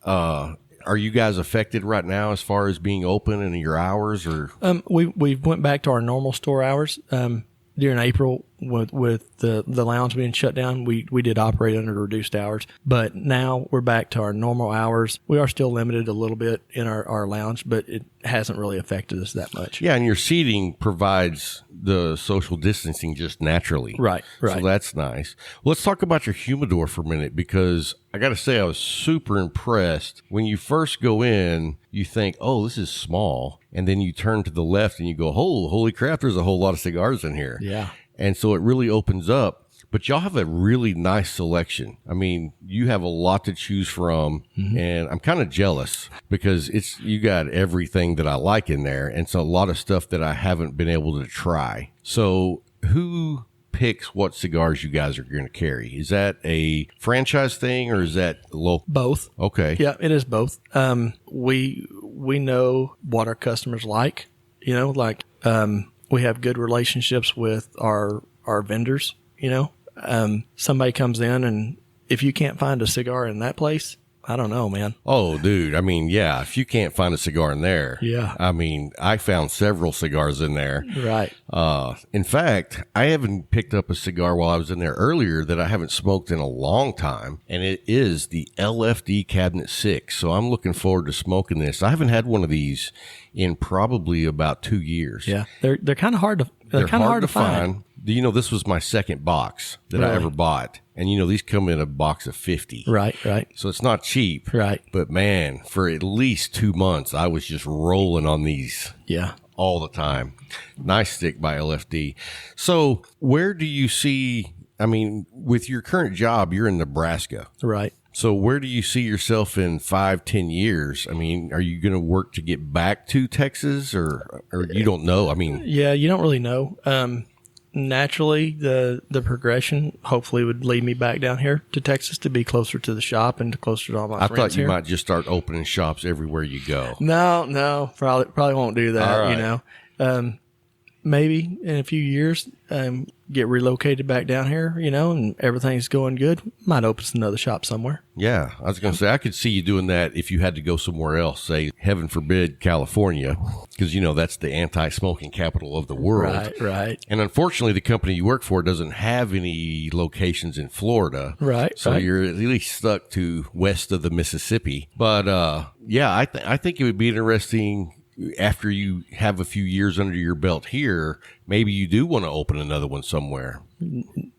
Are you guys affected right now as far as being open and your hours, or? We went back to our normal store hours. During April, with the lounge being shut down, we did operate under reduced hours. But now we're back to our normal hours. We are still limited a little bit in our lounge, but it hasn't really affected us that much. Yeah, and your seating provides the social distancing just naturally. Right. So that's nice. Well, let's talk about your humidor for a minute, because I got to say I was super impressed. When you first go in, you think, oh, this is small. And then you turn to the left and you go, oh, holy crap, there's a whole lot of cigars in here. Yeah. And so it really opens up. But y'all have a really nice selection. I mean, you have a lot to choose from, and I'm kind of jealous because you got everything that I like in there, and so a lot of stuff that I haven't been able to try. So who picks what cigars you guys are going to carry? Is that a franchise thing, or is that local? Both. Okay. Yeah, it is both. We know what our customers like. We have good relationships with our vendors. somebody comes in, and if you can't find a cigar in that place, I don't know, man. Oh, dude. I mean, yeah, if you can't find a cigar in there. Yeah. I mean, I found several cigars in there. Right. In fact, I haven't picked up a cigar while I was in there earlier that I haven't smoked in a long time, and it is the LFD Cabinet 6. So I'm looking forward to smoking this. I haven't had one of these in probably about 2 years. Yeah. They're kind of hard to They're hard to find. You know, this was my second box that I ever bought. And, you know, these come in a box of 50. Right. So it's not cheap. Right. But, man, for at least 2 months, I was just rolling on these. Yeah. All the time. Nice stick by LFD. So where do you see, I mean, with your current job, you're in Nebraska. Right. So where do you see yourself in 5-10 years? I mean, are you going to work to get back to Texas or you don't know? I mean, yeah, you don't really know. Naturally, the progression hopefully would lead me back down here to Texas to be closer to the shop and closer to all my friends I thought you here. might just start opening shops everywhere you go. No, probably won't do that. All right. You know, maybe in a few years, get relocated back down here. You know, and everything's going good. Might open another shop somewhere. Yeah, I was going to say, I could see you doing that if you had to go somewhere else, say, heaven forbid, California, because, you know, that's the anti-smoking capital of the world. Right. And unfortunately, the company you work for doesn't have any locations in Florida. Right. So you're at least stuck to west of the Mississippi. But, yeah, I think it would be interesting after you have a few years under your belt here, maybe you do want to open another one somewhere.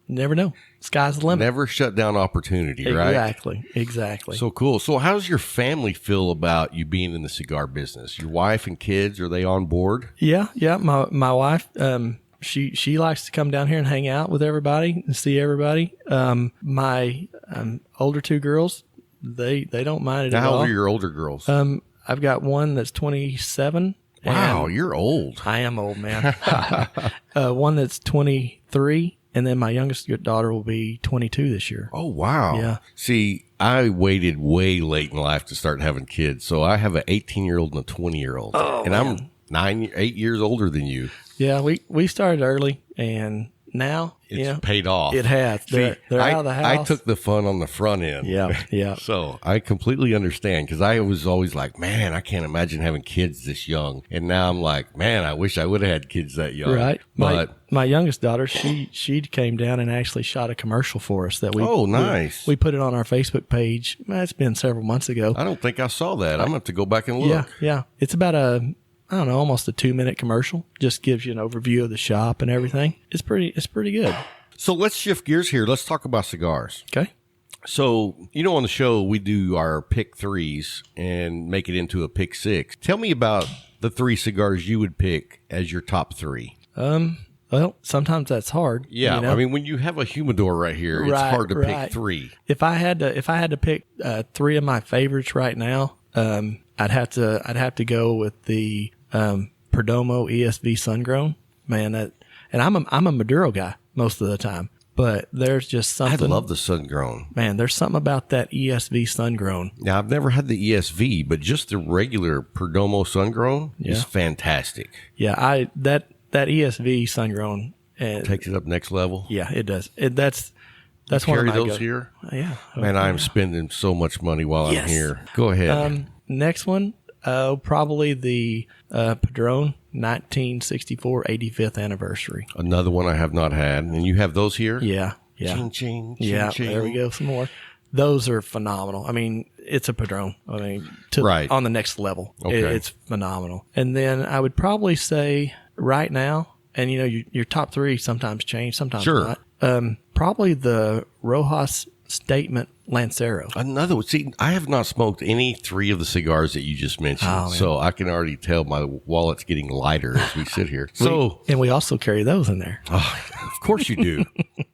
Never know. Sky's the limit. Never shut down opportunity, right? Exactly. So cool. So how does your family feel about you being in the cigar business? Your wife and kids, are they on board? Yeah. My wife, she likes to come down here and hang out with everybody and see everybody. My older two girls, they don't mind it at all. How old are your older girls? I've got one that's 27. Wow, you're old. I am old, man. One that's 23, and then my youngest daughter will be 22 this year. Oh, wow. Yeah. See, I waited way late in life to start having kids. So I have an 18-year-old and a 20-year-old. Oh, and man. I'm 8 years older than you. Yeah, we started early, and now It's paid off. It has. They're out of the house. I took the fun on the front end. Yeah. So I completely understand, because I was always like, man, I can't imagine having kids this young. And now I'm like, man, I wish I would have had kids that young. Right. But My youngest daughter, she came down and actually shot a commercial for us that we. Oh, nice. We put it on our Facebook page. It's been several months ago. I don't think I saw that. I'm going to have to go back and look. Yeah. It's about almost a 2-minute commercial. Just gives you an overview of the shop and everything. It's pretty good. So let's shift gears here. Let's talk about cigars. Okay. So, you know, on the show, we do our pick threes and make it into a pick six. Tell me about the 3 cigars you would pick as your top 3. Well, sometimes that's hard. Yeah. You know? I mean, when you have a humidor right here, it's hard to pick 3. If I had to pick 3 of my favorites right now, I'd have to go with the Perdomo ESV Sungrown. Man, and I'm a Maduro guy most of the time, but there's just something. I love the Sungrown. Man, there's something about that ESV Sungrown. Now, I've never had the ESV, but just the regular Perdomo Sungrown is fantastic. Yeah, that ESV Sungrown takes it up next level. Yeah, it does. That's one of carry my those here. Yeah, man, I'm spending so much money while I'm here. Go ahead. Next one, probably the Padron 1964 85th anniversary. Another one I have not had, and you have those here. Yeah. Ching, ching, Yeah, ching. there we go. Some more. Those are phenomenal. I mean, it's a Padron. I mean, on the next level. Okay. It's phenomenal. And then I would probably say right now, and you know, your top 3 sometimes change, sometimes not. Probably the Rojas Statement Lancero. Another one. See, I have not smoked any 3 of the cigars that you just mentioned, so I can already tell my wallet's getting lighter as we sit here. And we also carry those in there. Of course you do.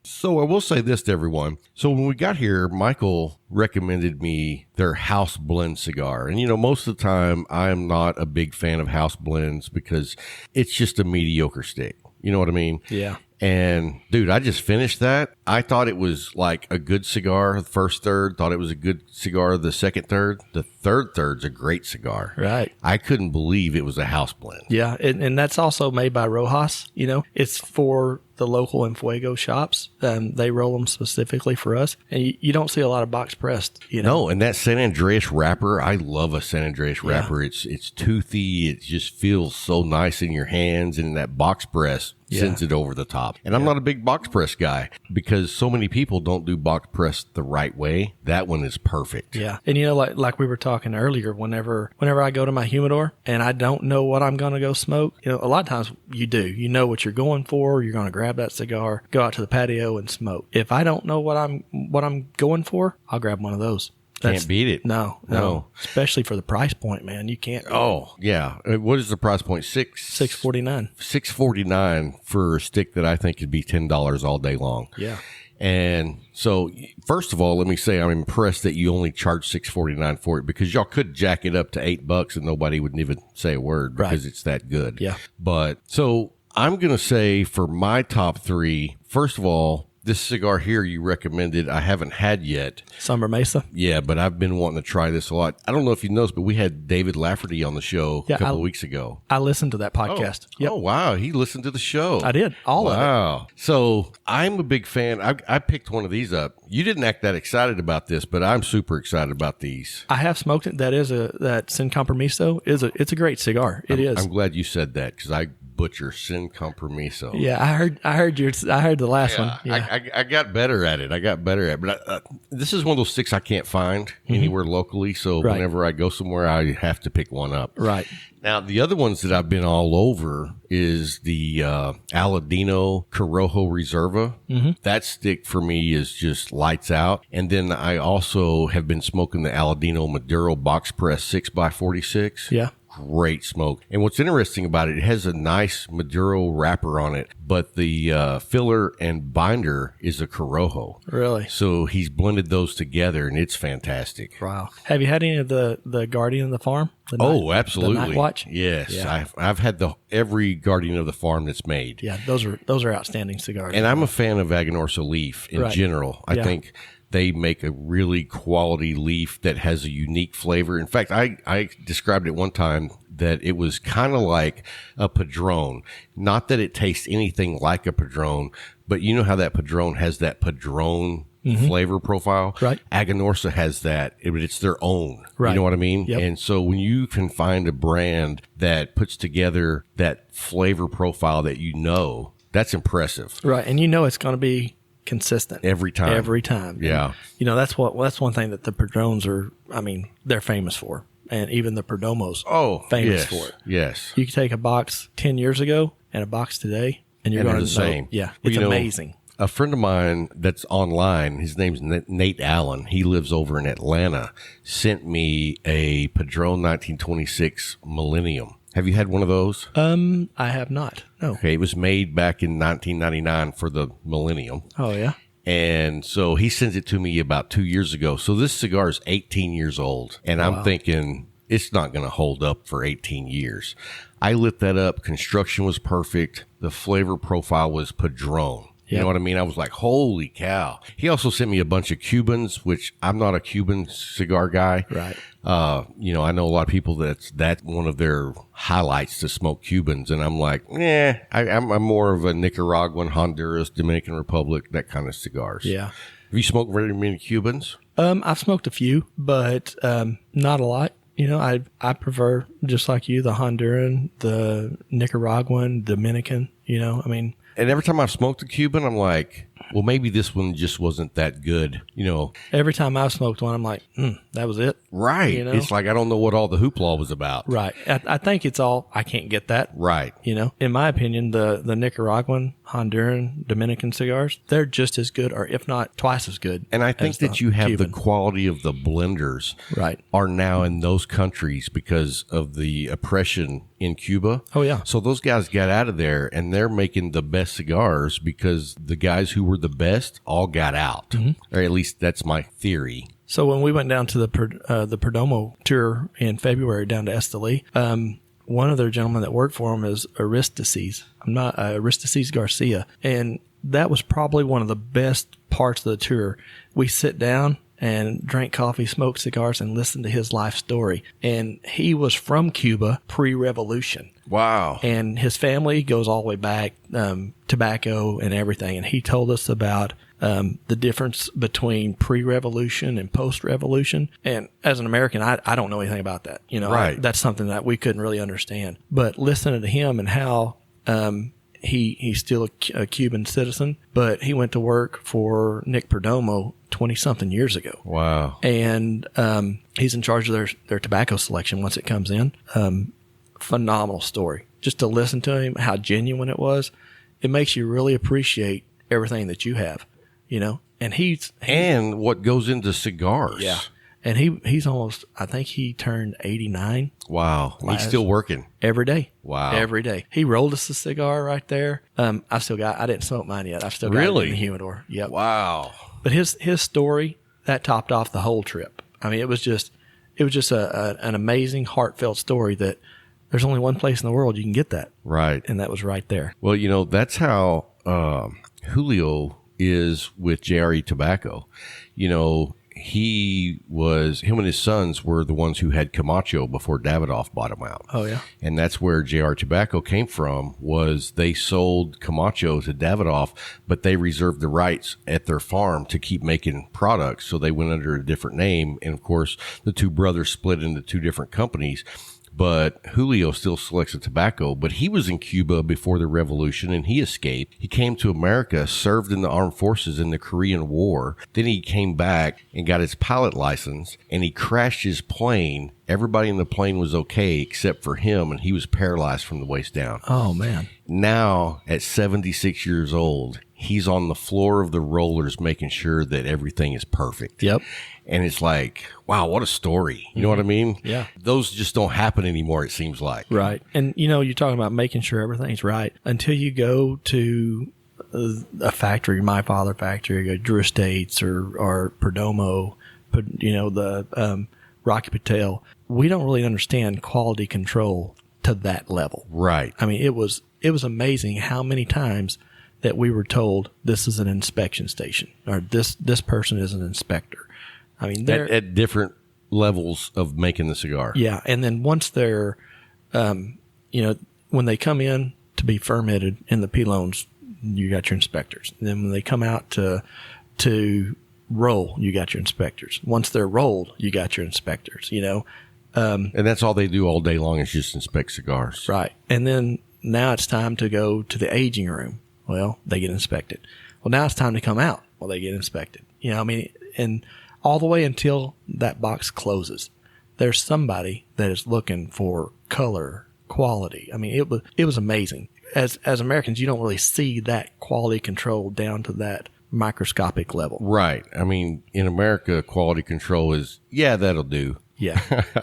So I will say this to everyone. So when we got here, Michael recommended me their house blend cigar. And, you know, most of the time I'm not a big fan of house blends because it's just a mediocre stick. You know what I mean? Yeah. And dude, I just finished that. I thought it was like a good cigar, the first third. Thought it was a good cigar, the second third. The third third's a great cigar. Right. I couldn't believe it was a house blend. Yeah, and that's also made by Rojas. You know, it's for the local and Feugo shops. They roll them specifically for us, and you don't see a lot of box pressed. No, and that San Andreas wrapper, I love a San Andreas wrapper. It's toothy. It just feels so nice in your hands, and that box press sends it over the top. And I'm not a big box press guy because so many people don't do box press the right way. That one is perfect. Yeah. And like we were talking earlier, whenever I go to my humidor and I don't know what I'm going to go smoke, a lot of times you do. You know what you're going for. You're going to grab that cigar, go out to the patio and smoke. If I don't know what I'm going for, I'll grab one of those. Can't beat it. No. Especially for the price point, man. You can't. Oh, yeah. What is the price point? $6.49. $6.49 for a stick that I think could be $10 all day long. Yeah. And so, first of all, let me say I'm impressed that you only charge $6.49 for it, because y'all could jack it up to $8 and nobody would even say a word because it's that good. Yeah. But so I'm going to say for my top three, first of all, this cigar here you recommended, I haven't had yet. Summer Mesa? Yeah, but I've been wanting to try this a lot. I don't know if you noticed, but we had David Lafferty on the show a couple of weeks ago. I listened to that podcast. Oh, wow. He listened to the show. I did. All of it. Wow. So I'm a big fan. I picked one of these up. You didn't act that excited about this, but I'm super excited about these. I have smoked it. That Sin Compromiso it's a great cigar. It is. I'm glad you said that, because I butcher Sin Compromiso. Yeah, I heard the last one. Yeah. I got better at it. But this is one of those sticks I can't find anywhere locally. So whenever I go somewhere, I have to pick one up. Right. Now, the other ones that I've been all over is the Aladino Corojo Reserva. Mm-hmm. That stick for me is just lights out. And then I also have been smoking the Aladino Maduro Box Press 6x46. Yeah. Great smoke. And what's interesting about it, it has a nice Maduro wrapper on it, but the filler and binder is a Corojo. Really? So he's blended those together, and it's fantastic. Wow. Have you had any of the Guardian of the Farm? Absolutely. The Night Watch? Yes. Yeah. I've had every Guardian of the Farm that's made. Yeah, those are outstanding cigars. And I'm a fan of Aganorsa leaf in general. I think they make a really quality leaf that has a unique flavor. In fact, I described it one time that it was kind of like a Padron. Not that it tastes anything like a Padron, but you know how that Padron has that Padron flavor profile? Right. Aganorsa has that. It's their own. Right. You know what I mean? Yep. And so when you can find a brand that puts together that flavor profile that that's impressive. Right. And it's going to be consistent every time. Yeah. And, that's one thing that the Padrones they're famous for. And even the Perdomos famous for it. Yes. You can take a box 10 years ago and a box today, and you're going to the same. Yeah. It's amazing. A friend of mine that's online, his name's Nate Allen. He lives over in Atlanta, sent me a Padron 1926 Millennium. Have you had one of those? I have not. No. Okay. It was made back in 1999 for the Millennium. Oh, yeah. And so he sends it to me about 2 years ago. So this cigar is 18 years old. And I'm thinking it's not going to hold up for 18 years. I lit that up. Construction was perfect. The flavor profile was Padron. You know what I mean? I was like, holy cow. He also sent me a bunch of Cubans, which I'm not a Cuban cigar guy. Right. I know a lot of people that's one of their highlights to smoke Cubans. And I'm like, I'm more of a Nicaraguan, Honduras, Dominican Republic, that kind of cigars. Yeah. Have you smoked very many Cubans? I've smoked a few, but not a lot. I prefer, just like you, the Honduran, the Nicaraguan, Dominican, And every time I've smoked a Cuban, I'm like, well, maybe this one just wasn't that good, Every time I've smoked one, I'm like, that was it. Right. It's like, I don't know what all the hoopla was about. Right. I think it's all, I can't get that. Right. In my opinion, the Nicaraguan, Honduran, Dominican cigars, they're just as good, or if not twice as good. And I think that you have Cuban. the quality of the blenders are now in those countries because of the oppression in Cuba. Oh, yeah. So those guys got out of there, and they're making the best cigars because the guys who were the best all got out. Or at least that's my theory. So when we went down to the Perdomo tour in February down to Esteli, one of their gentlemen that worked for them is Aristides. Aristides Garcia. And that was probably one of the best parts of the tour. We sit down and drank coffee, smoked cigars, and listened to his life story. And he was from Cuba pre-revolution. Wow. And his family goes all the way back, tobacco and everything. And he told us about the difference between pre-revolution and post-revolution. And as an American, I don't know anything about that. Right. That's something that we couldn't really understand. But listening to him and how he's still a Cuban citizen, but he went to work for Nick Perdomo 20-something years ago. Wow. And he's in charge of their tobacco selection once it comes in. Phenomenal story. Just to listen to him, how genuine it was, it makes you really appreciate everything that you have, And he's and what goes into cigars. Yeah. And he's almost, I think he turned 89. Wow. He's still working. Every day. Wow. Every day. He rolled us a cigar right there. I didn't smoke mine yet. I've still got it in the humidor. Yep. Wow. But his story, that topped off the whole trip. I mean, it was just an amazing, heartfelt story that there's only one place in the world you can get that. Right. And that was right there. Well, that's how Julio is with JRE Tobacco. Him and his sons were the ones who had Camacho before Davidoff bought him out. Oh, yeah. And that's where JR Tobacco came from, was they sold Camacho to Davidoff, but they reserved the rights at their farm to keep making products. So they went under a different name. And of course, the two brothers split into two different companies. But Julio still selects the tobacco, but he was in Cuba before the revolution and he escaped. He came to America, served in the armed forces in the Korean War. Then he came back and got his pilot license and he crashed his plane. Everybody in the plane was okay except for him, and he was paralyzed from the waist down. Oh, man. Now, at 76 years old, he's on the floor of the rollers making sure that everything is perfect. Yep. And it's like, wow, what a story. You know what I mean? Yeah. Those just don't happen anymore, it seems like. Right. And, you're talking about making sure everything's right. Until you go to a factory, My Father factory, Drew Estates or Perdomo, the Rocky Patel, we don't really understand quality control to that level. Right. I mean, it was amazing how many times that we were told this is an inspection station or this person is an inspector. I mean, they're at different levels of making the cigar. Yeah. And then once they're, when they come in to be fermented in the pilones, you got your inspectors. And then when they come out to roll, you got your inspectors. Once they're rolled, you got your inspectors, And that's all they do all day long is just inspect cigars. Right. And then now it's time to go to the aging room. Well, they get inspected. Well, now it's time to come out. Well, they get inspected. And all the way until that box closes, there's somebody that is looking for color, quality. I mean, it was amazing. As Americans, you don't really see that quality control down to that microscopic level. Right. I mean, in America, quality control is, that'll do. Yeah.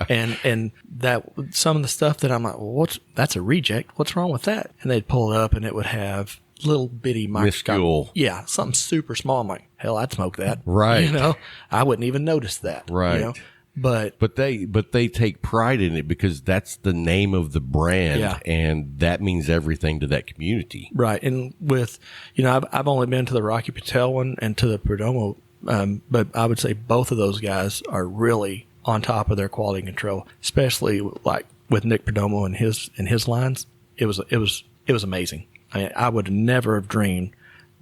and that some of the stuff that I'm like, well, that's a reject. What's wrong with that? And they'd pull it up and it would have little bitty microscopic. Minuscule. Yeah. Something super small. I'm like, hell, I'd smoke that. Right. I wouldn't even notice that. Right. But they take pride in it because that's the name of the brand, and that means everything to that community. Right. And with, I've only been to the Rocky Patel one and to the Perdomo, but I would say both of those guys are really on top of their quality control, especially like with Nick Perdomo and his lines. It was amazing. I mean, I would never have dreamed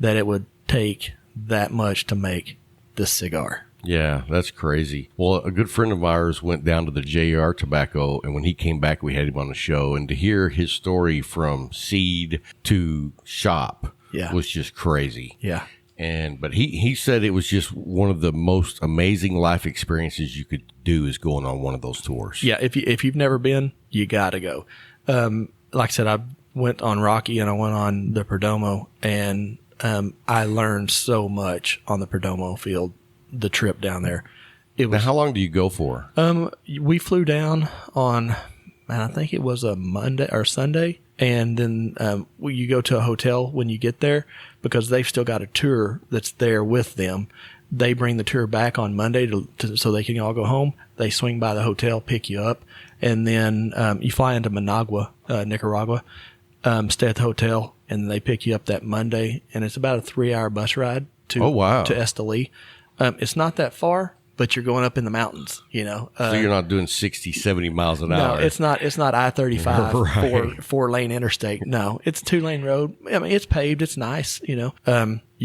that it would take that much to make this cigar. Yeah, that's crazy. Well, a good friend of ours went down to the JR Tobacco, and when he came back, we had him on the show. And to hear his story from seed to shop was just crazy. Yeah. But he said it was just one of the most amazing life experiences you could do is going on one of those tours. Yeah, if you've never been, you got to go. Like I said, I went on Rocky and I went on the Perdomo, and I learned so much on the Perdomo field. The trip down there. Now, how long do you go for? We flew down on, I think it was a Monday or Sunday, and then you go to a hotel when you get there because they've still got a tour that's there with them. They bring the tour back on Monday so they can all go home. They swing by the hotel, pick you up, and then you fly into Managua, Nicaragua, stay at the hotel, and they pick you up that Monday, and it's about a 3-hour bus ride to Esteli. It's not that far, but you're going up in the mountains, So you're not doing 60, 70 miles an no, hour. it's not I-35 Right. four-lane interstate. No, it's a 2-lane road. I mean, it's paved. It's nice, You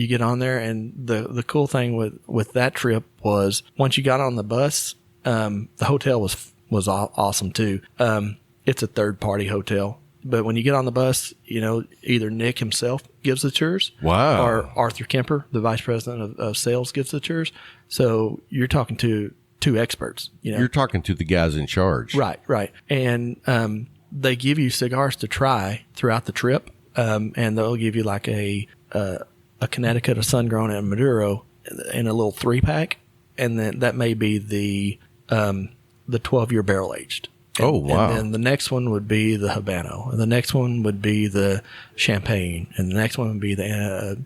get on there, and the cool thing with that trip was once you got on the bus, the hotel was awesome too. It's a third-party hotel. But when you get on the bus, either Nick himself gives the tours. Wow. Or Arthur Kemper, the vice president of sales, gives the tours. So you're talking to two experts. You're talking to the guys in charge. Right. And they give you cigars to try throughout the trip. And they'll give you like a Connecticut, a sun-grown, and a Maduro in a little 3-pack. And then that may be the 12-year barrel-aged. Oh, wow. And then the next one would be the Habano. And the next one would be the Champagne. And the next one would be the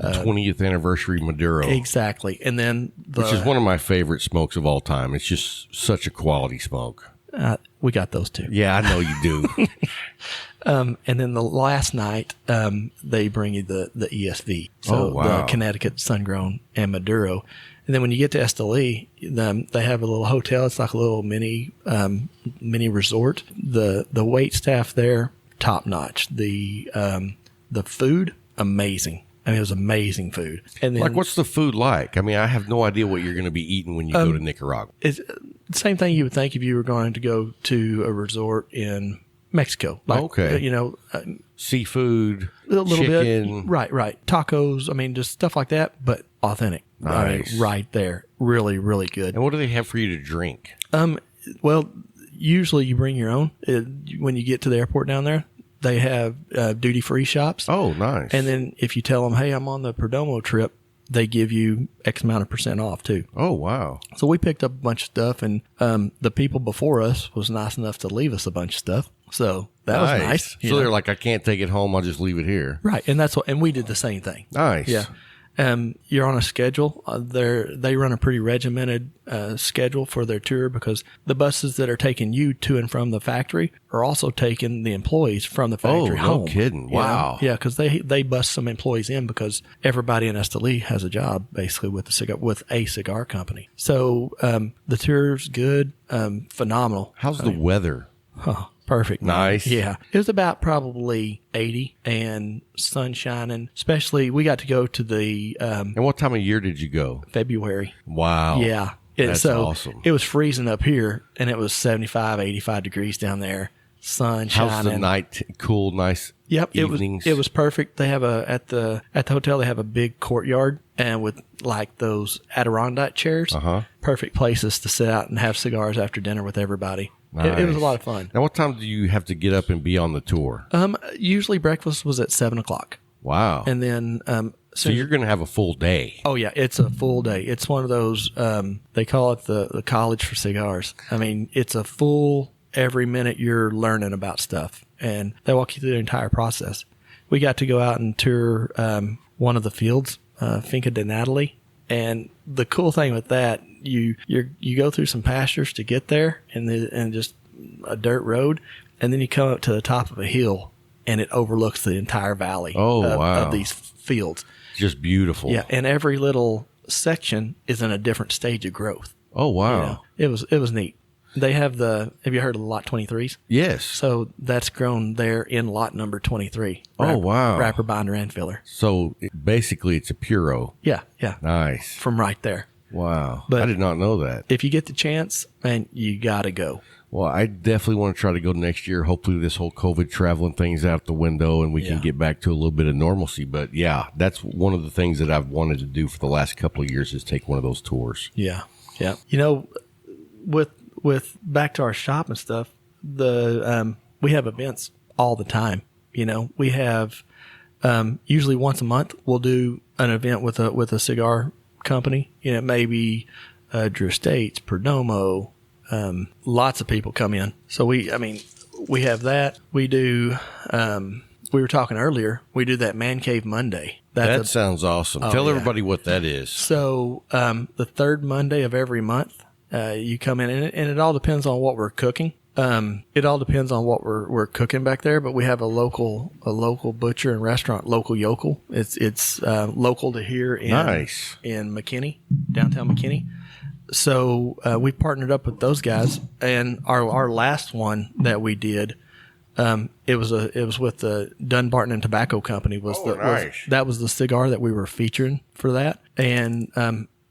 20th anniversary Maduro. Exactly. And then which is one of my favorite smokes of all time. It's just such a quality smoke. We got those two. Yeah, I know you do. And then the last night, they bring you the ESV. So wow. the Connecticut, sun-grown, and Maduro. And then when you get to Esteli, they have a little hotel. It's like a little mini resort. The wait staff there, top notch. The food, amazing. I mean, it was amazing food. And then, like, what's the food like? I mean, I have no idea what you're going to be eating when you go to Nicaragua. It's the same thing you would think if you were going to go to a resort in Mexico. Like, Okay. Seafood, a little chicken. bit. Right. Tacos. I mean, just stuff like that, but authentic. Nice. I mean, right there. Really, really good. And what do they have for you to drink? Well, usually you bring your own. When you get to the airport down there, they have duty-free shops. Oh, nice. And then if you tell them, hey, I'm on the Perdomo trip, they give you X amount of % off too. Oh, wow. So we picked up a bunch of stuff, and the people before us was nice enough to leave us a bunch of stuff. So that was nice. So they're like, I can't take it home. I'll just leave it here. Right. And we did the same thing. Nice. Yeah. You're on a schedule. They run a pretty regimented schedule for their tour because the buses that are taking you to and from the factory are also taking the employees from the factory home. Oh, no kidding. Wow. Yeah, because they bus some employees in because everybody in Esteli has a job basically with a cigar company. So the tour's good, phenomenal. How's the weather? Perfect. Nice. Yeah. It was about probably 80 and sun shining. Especially, we got to go to the And what time of year did you go? February. Wow. Yeah. That's awesome. It was freezing up here, and it was 75, 85 degrees down there. Sun shining. How's the night? Cool, nice evenings? It was perfect. They have at the hotel, they have a big courtyard, and with like those Adirondack chairs. Perfect places to sit out and have cigars after dinner with everybody. Nice. It was a lot of fun. Now, what time do you have to get up and be on the tour? Usually breakfast was at 7:00. Wow. And then, so you're going to have a full day. Oh yeah, it's a full day. It's one of those, they call it the college for cigars. I mean, it's a full, every minute you're learning about stuff, and they walk you through the entire process. We got to go out and tour, one of the fields, Finca de Natalie. And the cool thing with that, you go through some pastures to get there, and just a dirt road, and then you come up to the top of a hill, and it overlooks the entire valley of these fields. Just beautiful. Yeah, and every little section is in a different stage of growth. Oh, wow. It was neat. They have have you heard of the lot 23s? Yes. So that's grown there in lot number 23. Oh, wow. Wrapper, binder, and filler. So basically it's a Puro. Yeah. Nice. From right there. Wow. But I did not know that. If you get the chance, man, you got to go. Well, I definitely want to try to go next year. Hopefully this whole COVID traveling thing's out the window and we can get back to a little bit of normalcy. But yeah, that's one of the things that I've wanted to do for the last couple of years is take one of those tours. Yeah. With back to our shop and stuff, we have events all the time. We have usually once a month we'll do an event with a cigar company. Maybe Drew Estates, Perdomo. Lots of people come in. So we have that. We do. We were talking earlier. We do that Man Cave Monday. That sounds awesome. Tell everybody what that is. So the third Monday of every month. You come in, and it all depends on what we're cooking. It all depends on what we're cooking back there. But we have a local butcher and restaurant, Local Yokel. It's local to here in McKinney, downtown McKinney. So we partnered up with those guys, and our last one that we did, it was with the Dunbarton and Tobacco Company. That was the cigar that we were featuring for that, and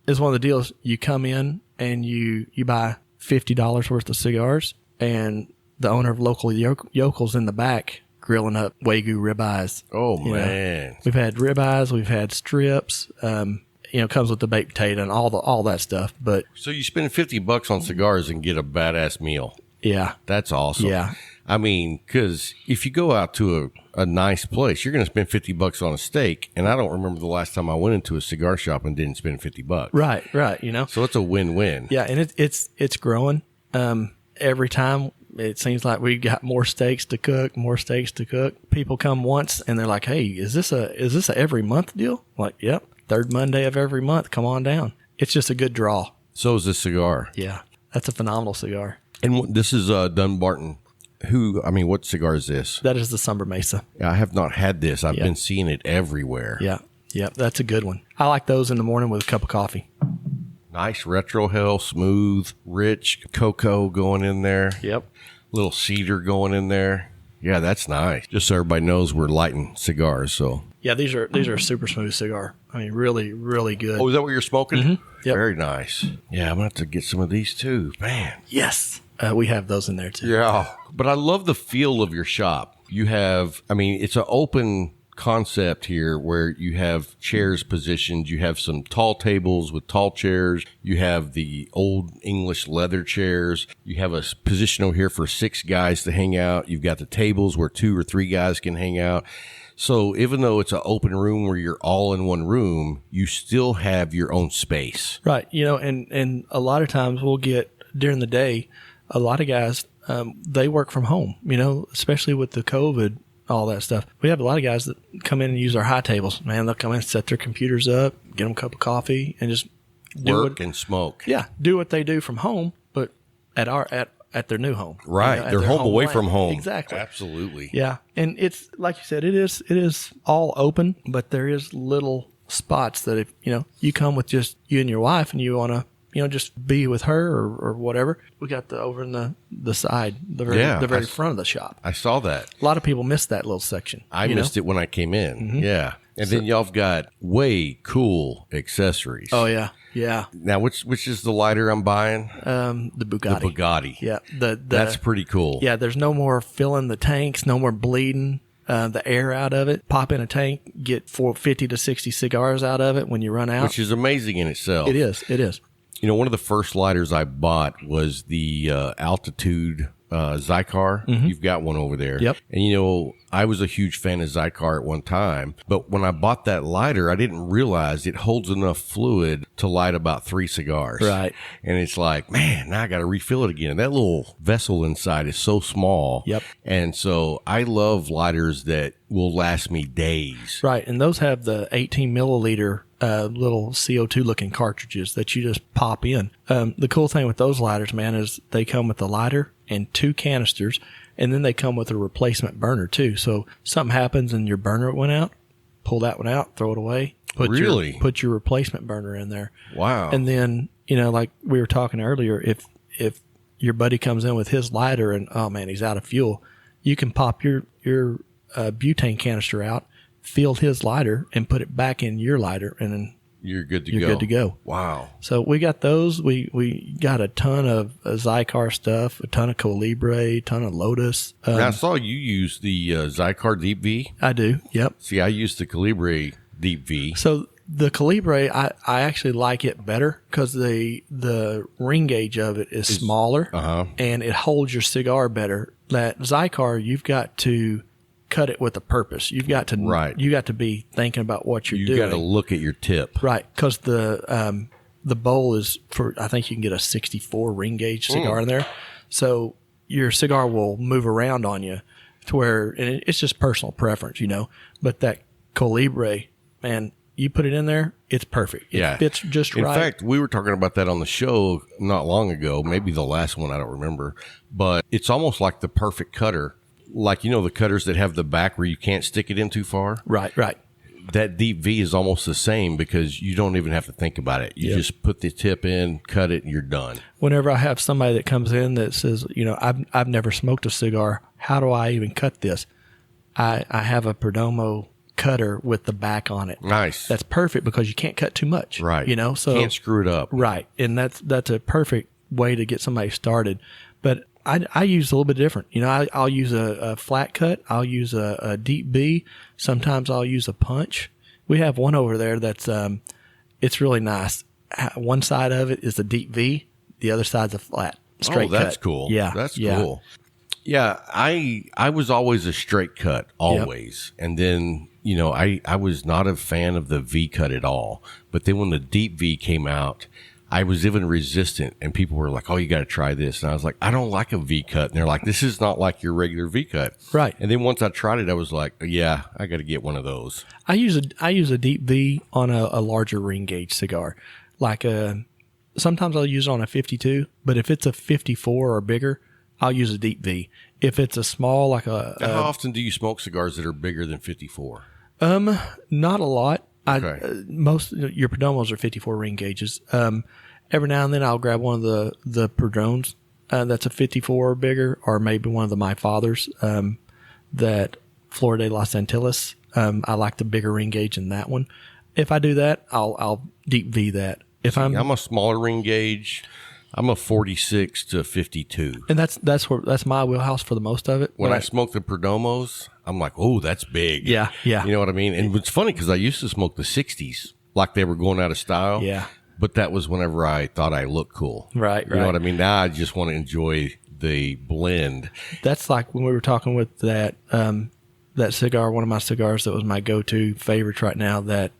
it's one of the deals. You come in and you buy $50 worth of cigars, and the owner of Local Yokels in the back grilling up Wagyu ribeyes. Oh, man. We've had ribeyes, we've had strips. Comes with the baked potato and all that stuff. But so you spend $50 on cigars and get a badass meal. Yeah, that's awesome. Yeah, I mean, because if you go out to a nice place, you're going to spend $50 on a steak, and I don't remember the last time I went into a cigar shop and didn't spend $50. Right. So it's a win-win. Yeah, and it's growing. Every time it seems like we got more steaks to cook. People come once and they're like, "Hey, is this a every month deal?" I'm like, yep. Third Monday of every month, come on down. It's just a good draw. So is this cigar. Yeah, that's a phenomenal cigar. And this is Dunbarton. What cigar is this? That is the Summer Mesa. I have not had this. I've been seeing it everywhere. Yeah, that's a good one. I like those in the morning with a cup of coffee. Nice retro hell, smooth, rich cocoa going in there. Yep. Little cedar going in there. Yeah, that's nice. Just so everybody knows we're lighting cigars, so. Yeah, these are a super smooth cigar. I mean, really, really good. Oh, is that what you're smoking? Mm-hmm. Yep. Very nice. Yeah, I'm going to have to get some of these too. Man. Yes. We have those in there too. Yeah. But I love the feel of your shop. You have, it's an open concept here where you have chairs positioned. You have some tall tables with tall chairs. You have the old English leather chairs. You have a position over here for 6 guys to hang out. You've got the tables where 2 or 3 guys can hang out. So even though it's an open room where you're all in one room, you still have your own space. Right. And a lot of times we'll get during the day, a lot of guys, they work from home, especially with the COVID, all that stuff. We have a lot of guys that come in and use our high tables. Man, they'll come in, set their computers up, get them a cup of coffee, and just work and smoke. Yeah, do what they do from home, but at their new home. Right, they're home away from home. Exactly, absolutely. Yeah, and it's like you said, it is all open, but there is little spots that if you come with just you and your wife and you want to. Just be with her or whatever. We got over in the side, the very front of the shop. I saw that. A lot of people missed that little section. I missed it when I came in. Mm-hmm. Yeah. And then y'all have got way cool accessories. Oh, yeah. Yeah. Now, which is the lighter I'm buying? The Bugatti. The Bugatti. Yeah. That's pretty cool. Yeah. There's no more filling the tanks, no more bleeding the air out of it. Pop in a tank, get 50 to 60 cigars out of it when you run out. Which is amazing in itself. It is. One of the first lighters I bought was the Altitude Zycar. Mm-hmm. You've got one over there. Yep. And, I was a huge fan of Zycar at one time. But when I bought that lighter, I didn't realize it holds enough fluid to light about 3 cigars. Right. And it's like, man, now I got to refill it again. And that little vessel inside is so small. Yep. And so I love lighters that will last me days. Right. And those have the 18 milliliter little CO2 looking cartridges that you just pop in. The cool thing with those lighters, man, is they come with the lighter and 2 canisters, and then they come with a replacement burner too. So something happens and your burner went out, pull that one out, throw it away. Put your replacement burner in there. Wow. And then, like we were talking earlier, if your buddy comes in with his lighter and, oh man, he's out of fuel, you can pop your butane canister out, fill his lighter, and put it back in your lighter, and then you're good to go. Wow. So we got those. We got a ton of Zycar stuff, a ton of Colibre, a ton of Lotus. Now, I saw you use the Zycar Deep V. I do. Yep. See, I use the Colibre Deep V. So the Colibre, I actually like it better because the ring gauge of it is smaller, and it holds your cigar better. That Zycar, you've got to cut it with a purpose. You've got to be thinking about what you're doing. You got to look at your tip. Right, because the bowl is for, I think you can get a 64 ring gauge cigar in there. So your cigar will move around on you to where, and it's just personal preference, but that Colibre, man, you put it in there, it's perfect. It fits just right. In fact, we were talking about that on the show not long ago, maybe the last one, I don't remember, but it's almost like the perfect cutter. Like, the cutters that have the back where you can't stick it in too far. Right. that deep V is almost the same because you don't even have to think about it. You just put the tip in, cut it, and you're done. Whenever I have somebody that comes in that says, I've never smoked a cigar, how do I even cut this? I have a Perdomo cutter with the back on it. Nice. That's perfect because you can't cut too much. Right. So can't screw it up. Right. And that's a perfect way to get somebody started. But I use a little bit different. I'll use a flat cut. I'll use a deep B. Sometimes I'll use a punch. We have one over there that's it's really nice. One side of it is a deep V. The other side's a flat straight cut. That's cool. Yeah. That's cool. Yeah, I was always a straight cut, always. Yep. And then, I was not a fan of the V cut at all. But then when the deep V came out, I was even resistant, and people were like, "Oh, you got to try this." And I was like, "I don't like a V cut." And they're like, "This is not like your regular V cut." Right. And then once I tried it, I was like, "Yeah, I got to get one of those." I use a deep V on a larger ring gauge cigar, like sometimes I'll use it on a 52, but if it's a 54 or bigger, I'll use a deep V. If it's a small, like how often do you smoke cigars that are bigger than 54? Not a lot. Okay. Most your Perdomos are 54 ring gauges. Every now and then I'll grab one of the Padrones that's a 54 or bigger, or maybe one of the My Fathers that Flor de las Antillas. I like the bigger ring gauge in that one. If I do that, I'll deep V that. I'm a smaller ring gauge. I'm a 46 to 52. And that's my wheelhouse for the most of it. When I smoke the Perdomos, I'm like, oh, that's big. Yeah. You know what I mean? And it's funny because I used to smoke the 60s like they were going out of style. Yeah. But that was whenever I thought I looked cool. Right. You know what I mean? Now I just want to enjoy the blend. That's like when we were talking with that cigar, one of my cigars that was my go-to favorite right now, that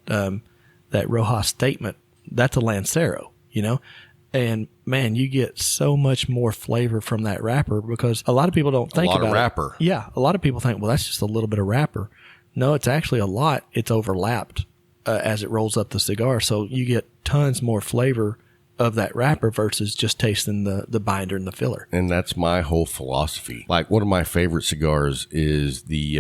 Rojas Statement. That's a Lancero, And man, you get so much more flavor from that wrapper because a lot of people don't think about it. A lot of wrapper. Yeah, a lot of people think, well, that's just a little bit of wrapper. No, it's actually a lot. It's overlapped as it rolls up the cigar, so you get tons more flavor of that wrapper versus just tasting the binder and the filler. And that's my whole philosophy. Like one of my favorite cigars is the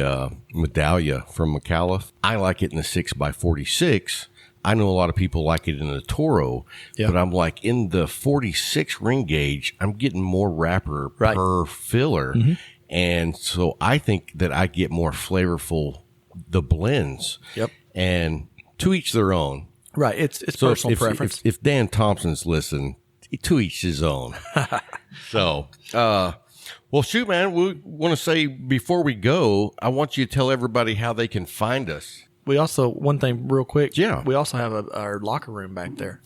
Medallia from McAuliffe. I like it in the 6x46. I know a lot of people like it in the Toro, but I'm like, in the 46 ring gauge, I'm getting more wrapper per filler. Mm-hmm. And so I think that I get more flavorful, the blends. Yep. And to each their own. Right. It's so personal preference. If Dan Thompson's listening, to each his own. So, well, shoot, man, we want to say before we go, I want you to tell everybody how they can find us. We also, one thing real quick. Yeah. We also have our locker room back there.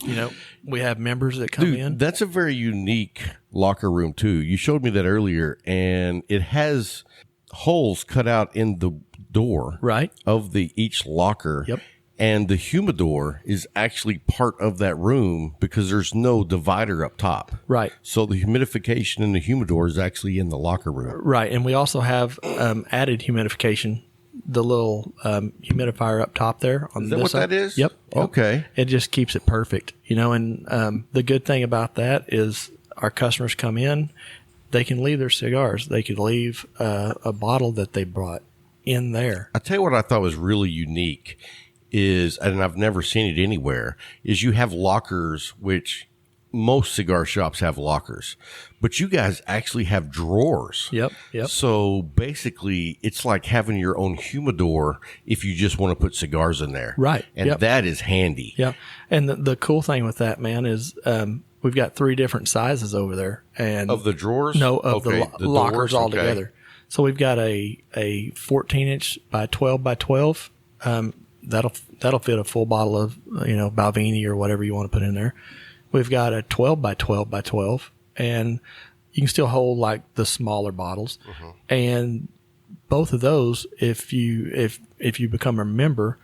We have members that come in. That's a very unique locker room too. You showed me that earlier, and it has holes cut out in the door of each locker. Yep. And the humidor is actually part of that room because there's no divider up top. Right. So the humidification in the humidor is actually in the locker room. Right. And we also have added humidification, the little humidifier up top there. Is that what that is? Yep. Okay. It just keeps it perfect. And the good thing about that is our customers come in, they can leave their cigars. They could leave a bottle that they brought in there. I'll tell you what I thought was really unique is, and I've never seen it anywhere, is you have lockers, which most cigar shops have lockers, but you guys actually have drawers. Yep. So basically, it's like having your own humidor if you just want to put cigars in there. Right. And that is handy. Yeah. And the cool thing with that, man, is we've got 3 different sizes over there. And of the drawers? No, of the lockers all together. So we've got a 14-inch by 12 by 12. That'll fit a full bottle of Balvenie or whatever you want to put in there. We've got a 12 by 12 by 12, and you can still hold like the smaller bottles. Mm-hmm. And both of those, if you become a member,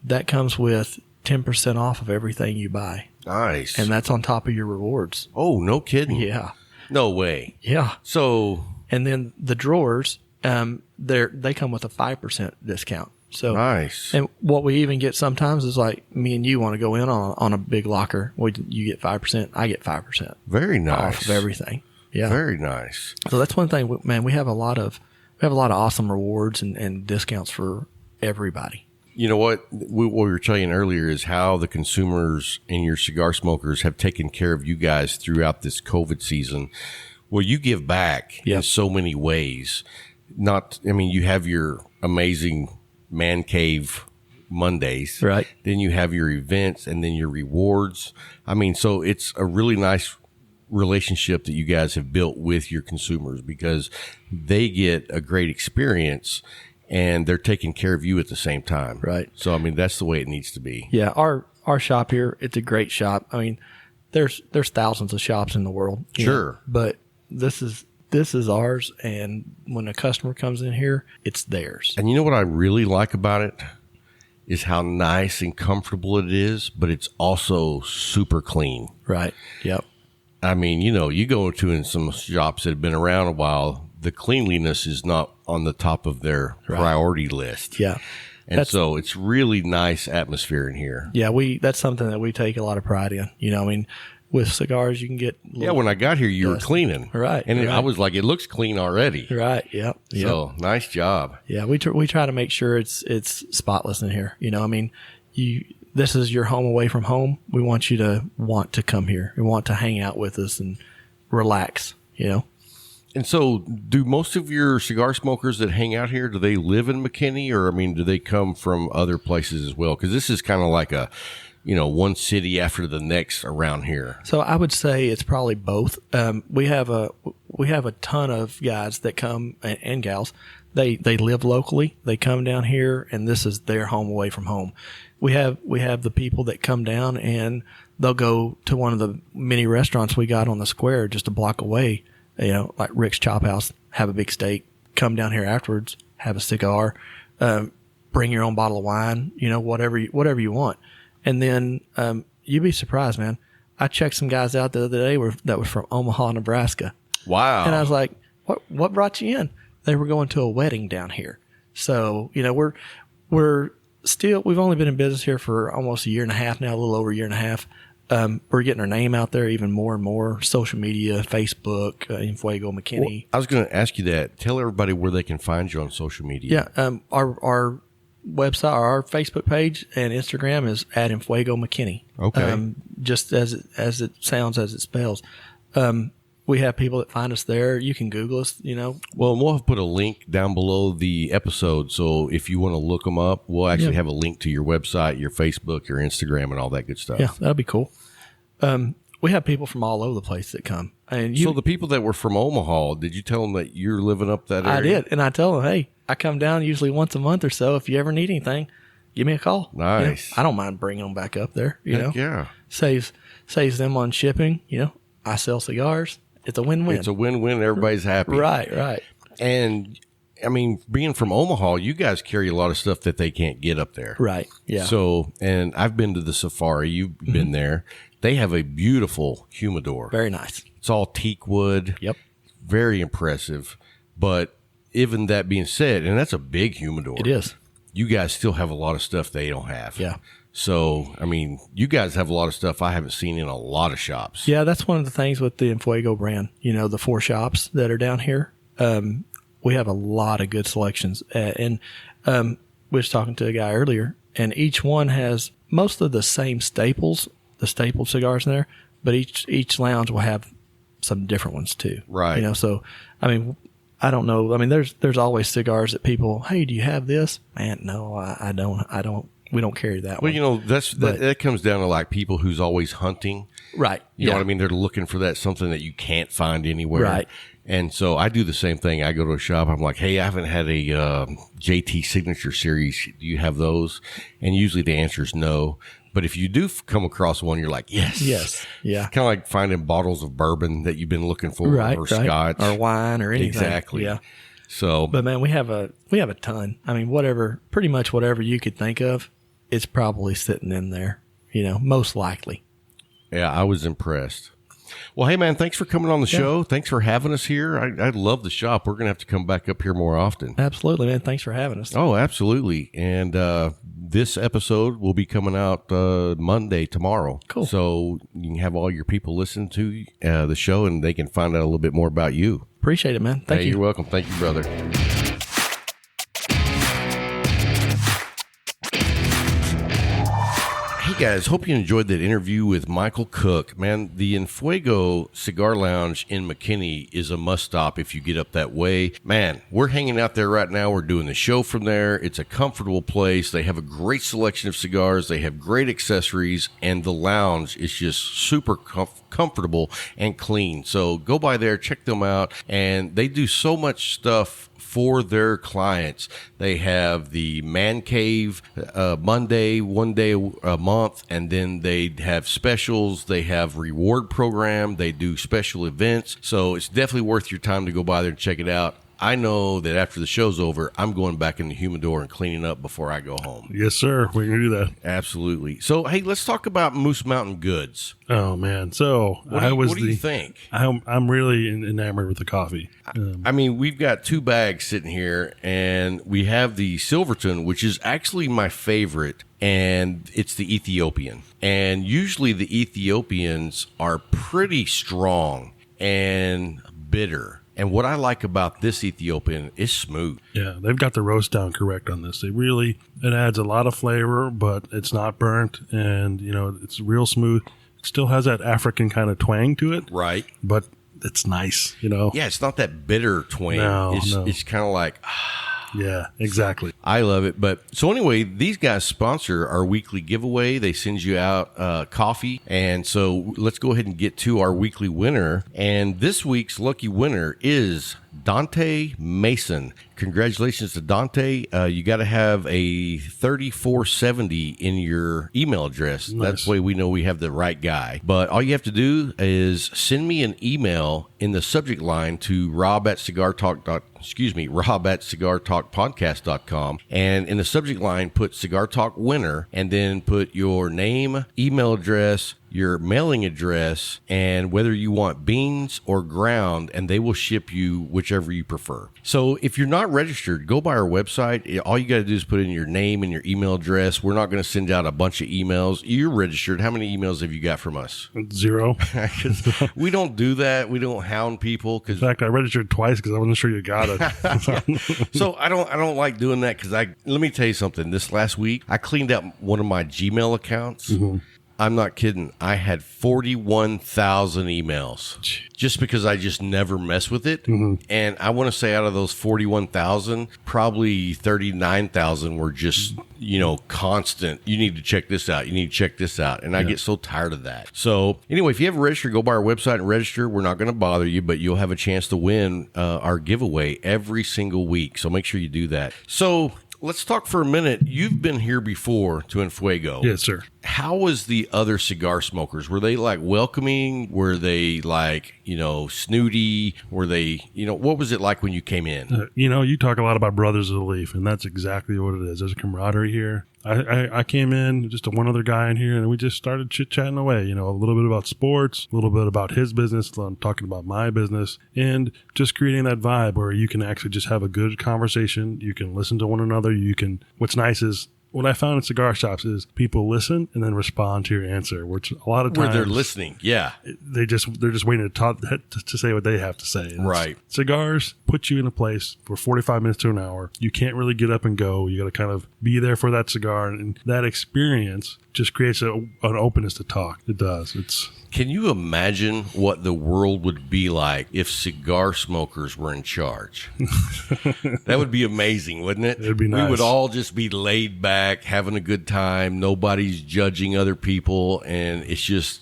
that comes with 10% off of everything you buy. Nice. And that's on top of your rewards. Oh, no kidding. Yeah. No way. Yeah. So, and then the drawers, they come with a 5% discount. So nice. And what we even get sometimes is like me and you want to go in on a big locker. You get 5%. I get 5%. Very nice. Off of everything. Yeah. Very nice. So that's one thing, man. We have a lot of awesome rewards and discounts for everybody. You know what we were saying earlier is how the consumers and your cigar smokers have taken care of you guys throughout this COVID season. Well, you give back in so many ways. You have your amazing man cave Mondays, right? Then you have your events and then your rewards. So it's a really nice relationship that you guys have built with your consumers because they get a great experience and they're taking care of you at the same time. Right. So, that's the way it needs to be. Yeah. Our shop here, it's a great shop. There's thousands of shops in the world. Sure. But this is ours. And when a customer comes in here, it's theirs. And you know what I really like about it is how nice and comfortable it is, but it's also super clean. Right. Yep. You go into some shops that have been around a while, the cleanliness is not on the top of their priority list. Yeah. And so it's really nice atmosphere in here. Yeah. That's something that we take a lot of pride in. With cigars, you can get. When I got here, you were cleaning. Right. And right. I was like, it looks clean already. Right. Yep. So nice job. Yeah. We try to make sure it's spotless in here. This is your home away from home. We want you to want to come here. We want to hang out with us and relax, And so do most of your cigar smokers that hang out here, do they live in McKinney or, do they come from other places as well? Because this is kind of like a, one city after the next around here. So I would say it's probably both. We have a ton of guys that come and gals. They live locally. They come down here and this is their home away from home. We have the people that come down and they'll go to one of the mini restaurants we got on the square just a block away, like Rick's Chop House, have a big steak, come down here afterwards, have a cigar, bring your own bottle of wine, whatever you want. And then you'd be surprised, man. I checked some guys out the other day that was from Omaha, Nebraska. Wow. And I was like, what brought you in? They were going to a wedding down here. So, we've only been in business here for almost a year and a half now, a little over a year and a half. We're getting our name out there even more and more. Social media, Facebook, Feugo, McKinney. Well, I was going to ask you that. Tell everybody where they can find you on social media. Yeah. Our website, our Facebook page and Instagram is at Feugo McKinney. Okay. Just as it sounds, as it spells. We have people that find us there. You can Google us, Well, and we'll have put a link down below the episode. So if you want to look them up, we'll actually have a link to your website, your Facebook, your Instagram, and all that good stuff. Yeah, that'd be cool. We have people from all over the place that come. So the people that were from Omaha, did you tell them that you're living up that area? I did. And I tell them, hey, I come down usually once a month or so. If you ever need anything, give me a call. Nice. I don't mind bringing them back up there. Heck yeah. Saves them on shipping. I sell cigars. It's a win-win. It's a win-win. Everybody's happy. Right. And being from Omaha, you guys carry a lot of stuff that they can't get up there. Right. Yeah. So, and I've been to the safari. You've been there. They have a beautiful humidor. Very nice. It's all teak wood. Yep. Very impressive. But even that being said, and that's a big humidor. It is. You guys still have a lot of stuff they don't have. Yeah. So, you guys have a lot of stuff I haven't seen in a lot of shops. Yeah, that's one of the things with the Feugo brand. The 4 shops that are down here. We have a lot of good selections. And we was talking to a guy earlier, and each one has most of the same staples, the staple cigars in there, but each lounge will have some different ones too. Right. So, I don't know. There's always cigars that people, hey, do you have this? Man, no, I don't. We don't carry that one. Well, that comes down to like people who's always hunting. Right. You know what I mean? They're looking for something that you can't find anywhere. Right. And so I do the same thing. I go to a shop. I'm like, hey, I haven't had a JT Signature Series. Do you have those? And usually the answer is no. But if you do come across one, you're like, yes. Yes. Yeah. It's kind of like finding bottles of bourbon that you've been looking for, or scotch. Or wine or anything. Exactly. Yeah. So, but man, we have a ton. Pretty much whatever you could think of, it's probably sitting in there, most likely. Yeah, I was impressed. Well, hey, man, thanks for coming on the show. Thanks for having us here. I love the shop. We're going to have to come back up here more often. Absolutely, man. Thanks for having us. Oh, absolutely. And this episode will be coming out Monday, tomorrow. Cool. So you can have all your people listen to the show, and they can find out a little bit more about you. Appreciate it, man. Thank you. You're welcome. Thank you, brother. guys, hope you enjoyed that interview with Michael Cook. Man, the Feugo Cigar Lounge in McKinney is a must stop if you get up that way. Man, we're hanging out there right now. We're doing the show from there. It's a comfortable place. They have a great selection of cigars. They have great accessories, and the lounge is just super comfortable and clean. So go by there, check them out, and they do so much stuff for their clients. They have the man cave Monday, one day a month, and then they have specials. They have reward program. They do special events. So it's definitely worth your time to go by there and check it out. I know that after the show's over, I'm going back in the humidor and cleaning up before I go home. Yes, sir. We're going to do that. Absolutely. So, hey, let's talk about Moose Mountain Goods. Oh, man. So, what do you think? I'm really enamored with the coffee. I mean, we've got 2 bags sitting here, and we have the Silverton, which is actually my favorite, and it's the Ethiopian. And usually the Ethiopians are pretty strong and bitter. And what I like about this Ethiopian is smooth. Yeah, they've got the roast down correct on this. It adds a lot of flavor, but it's not burnt, and, it's real smooth. It still has that African kind of twang to it. Right. But it's nice, Yeah, it's not that bitter twang. No. It's kind of like... Yeah, exactly. I love it. But so anyway, these guys sponsor our weekly giveaway. They send you out coffee. And so let's go ahead and get to our weekly winner. And this week's lucky winner is Dante Mason. Congratulations to Dante. You got to have a 3470 in your email address. Nice. That's the way we know we have the right guy. But all you have to do is send me an email in the subject line to rob@cigartalkpodcast.com. And in the subject line, put Cigar Talk winner, and then put your name, email address, your mailing address, and whether you want beans or ground, and they will ship you whichever you prefer. So if you're not registered, go by our website. All you got to do is put in your name and your email address. We're not going to send out a bunch of emails. You're registered. How many emails have you got from us? 0. We don't do that. We don't hound people. In fact, I registered twice because I wasn't sure you got it. So I don't like doing that because let me tell you something. This last week, I cleaned out one of my Gmail accounts. Mm-hmm. I'm not kidding. I had 41,000 emails just because I just never mess with it. Mm-hmm. And I want to say out of those 41,000, probably 39,000 were just, constant. You need to check this out. You need to check this out. And I get so tired of that. So anyway, if you haven't registered, go by our website and register. We're not going to bother you, but you'll have a chance to win our giveaway every single week. So make sure you do that. So let's talk for a minute. You've been here before to Feugo. Yes, sir. How was the other cigar smokers? Were they like welcoming? Were they like, snooty? Were they, what was it like when you came in? You talk a lot about Brothers of the Leaf, and that's exactly what it is. There's a camaraderie here. I came in, just one other guy in here, and we just started chit-chatting away, a little bit about sports, a little bit about his business, talking about my business, and just creating that vibe where you can actually just have a good conversation. You can listen to one another. What's nice is, what I found in cigar shops is people listen and then respond to your answer, which a lot of times... Where they're listening, yeah. They're just waiting to say what they have to say. And right. Cigars put you in a place for 45 minutes to an hour. You can't really get up and go. You got to kind of be there for that cigar. And that experience just creates an openness to talk. It does. Can you imagine what the world would be like if cigar smokers were in charge? That would be amazing, wouldn't it? It'd be nice. We would all just be laid back, having a good time. Nobody's judging other people. And it's just,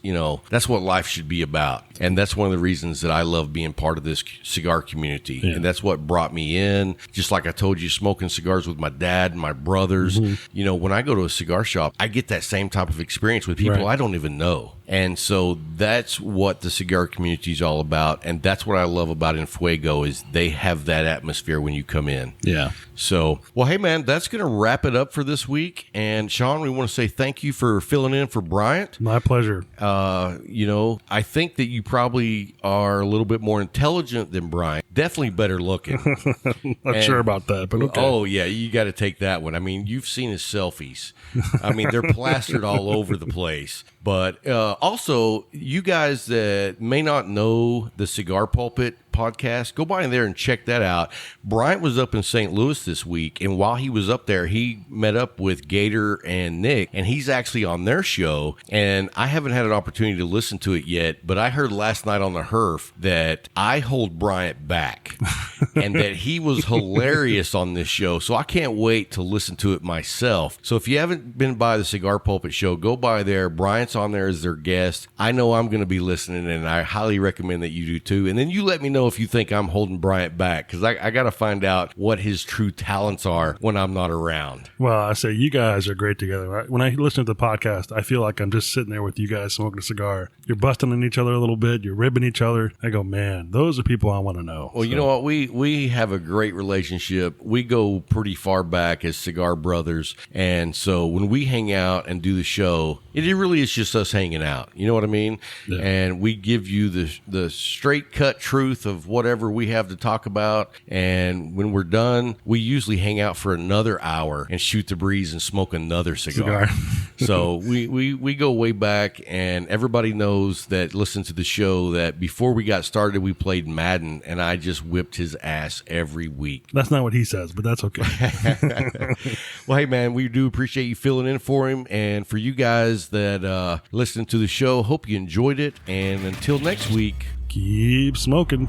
that's what life should be about. And that's one of the reasons that I love being part of this cigar community. Yeah. And that's what brought me in. Just like I told you, smoking cigars with my dad and my brothers. Mm-hmm. When I go to a cigar shop, I get that same type of experience with people I don't even know. And so that's what the cigar community is all about. And that's what I love about Feugo is they have that atmosphere when you come in. Yeah. So, well, hey, man, that's going to wrap it up for this week. And, Shawn, we want to say thank you for filling in for Bryant. My pleasure. I think that you probably are a little bit more intelligent than Bryant. Definitely better looking. Not sure about that, but okay. Oh, yeah, you got to take that one. I mean, you've seen his selfies. I mean, they're plastered all over the place. But also, you guys that may not know the Cigar Pulpit podcast. Go by in there and check that out. Bryant was up in St. Louis this week, and while he was up there, he met up with Gator and Nick, and he's actually on their show, and I haven't had an opportunity to listen to it yet, but I heard last night on the Herf that I hold Bryant back and that he was hilarious on this show, so I can't wait to listen to it myself. So if you haven't been by the Cigar Pulpit show, go by there. Bryant's on there as their guest. I know I'm going to be listening, and I highly recommend that you do too. And then you let me know if you think I'm holding Bryant back, because I got to find out what his true talents are when I'm not around. Well, I say you guys are great together. Right? When I listen to the podcast, I feel like I'm just sitting there with you guys smoking a cigar. You're busting on each other a little bit. You're ribbing each other. I go, man, those are people I want to know. Well, you know what? We have a great relationship. We go pretty far back as cigar brothers. And so when we hang out and do the show, it really is just us hanging out. You know what I mean? Yeah. And we give you the straight cut truth of whatever we have to talk about. And when we're done, we usually hang out for another hour and shoot the breeze and smoke another cigar. So we go way back, and everybody knows that listen to the show that before we got started, we played Madden, and I just whipped his ass every week. That's not what he says, but that's okay. Well, hey, man, we do appreciate you filling in for him. And for you guys that listen to the show, hope you enjoyed it. And until next week, Keep smoking.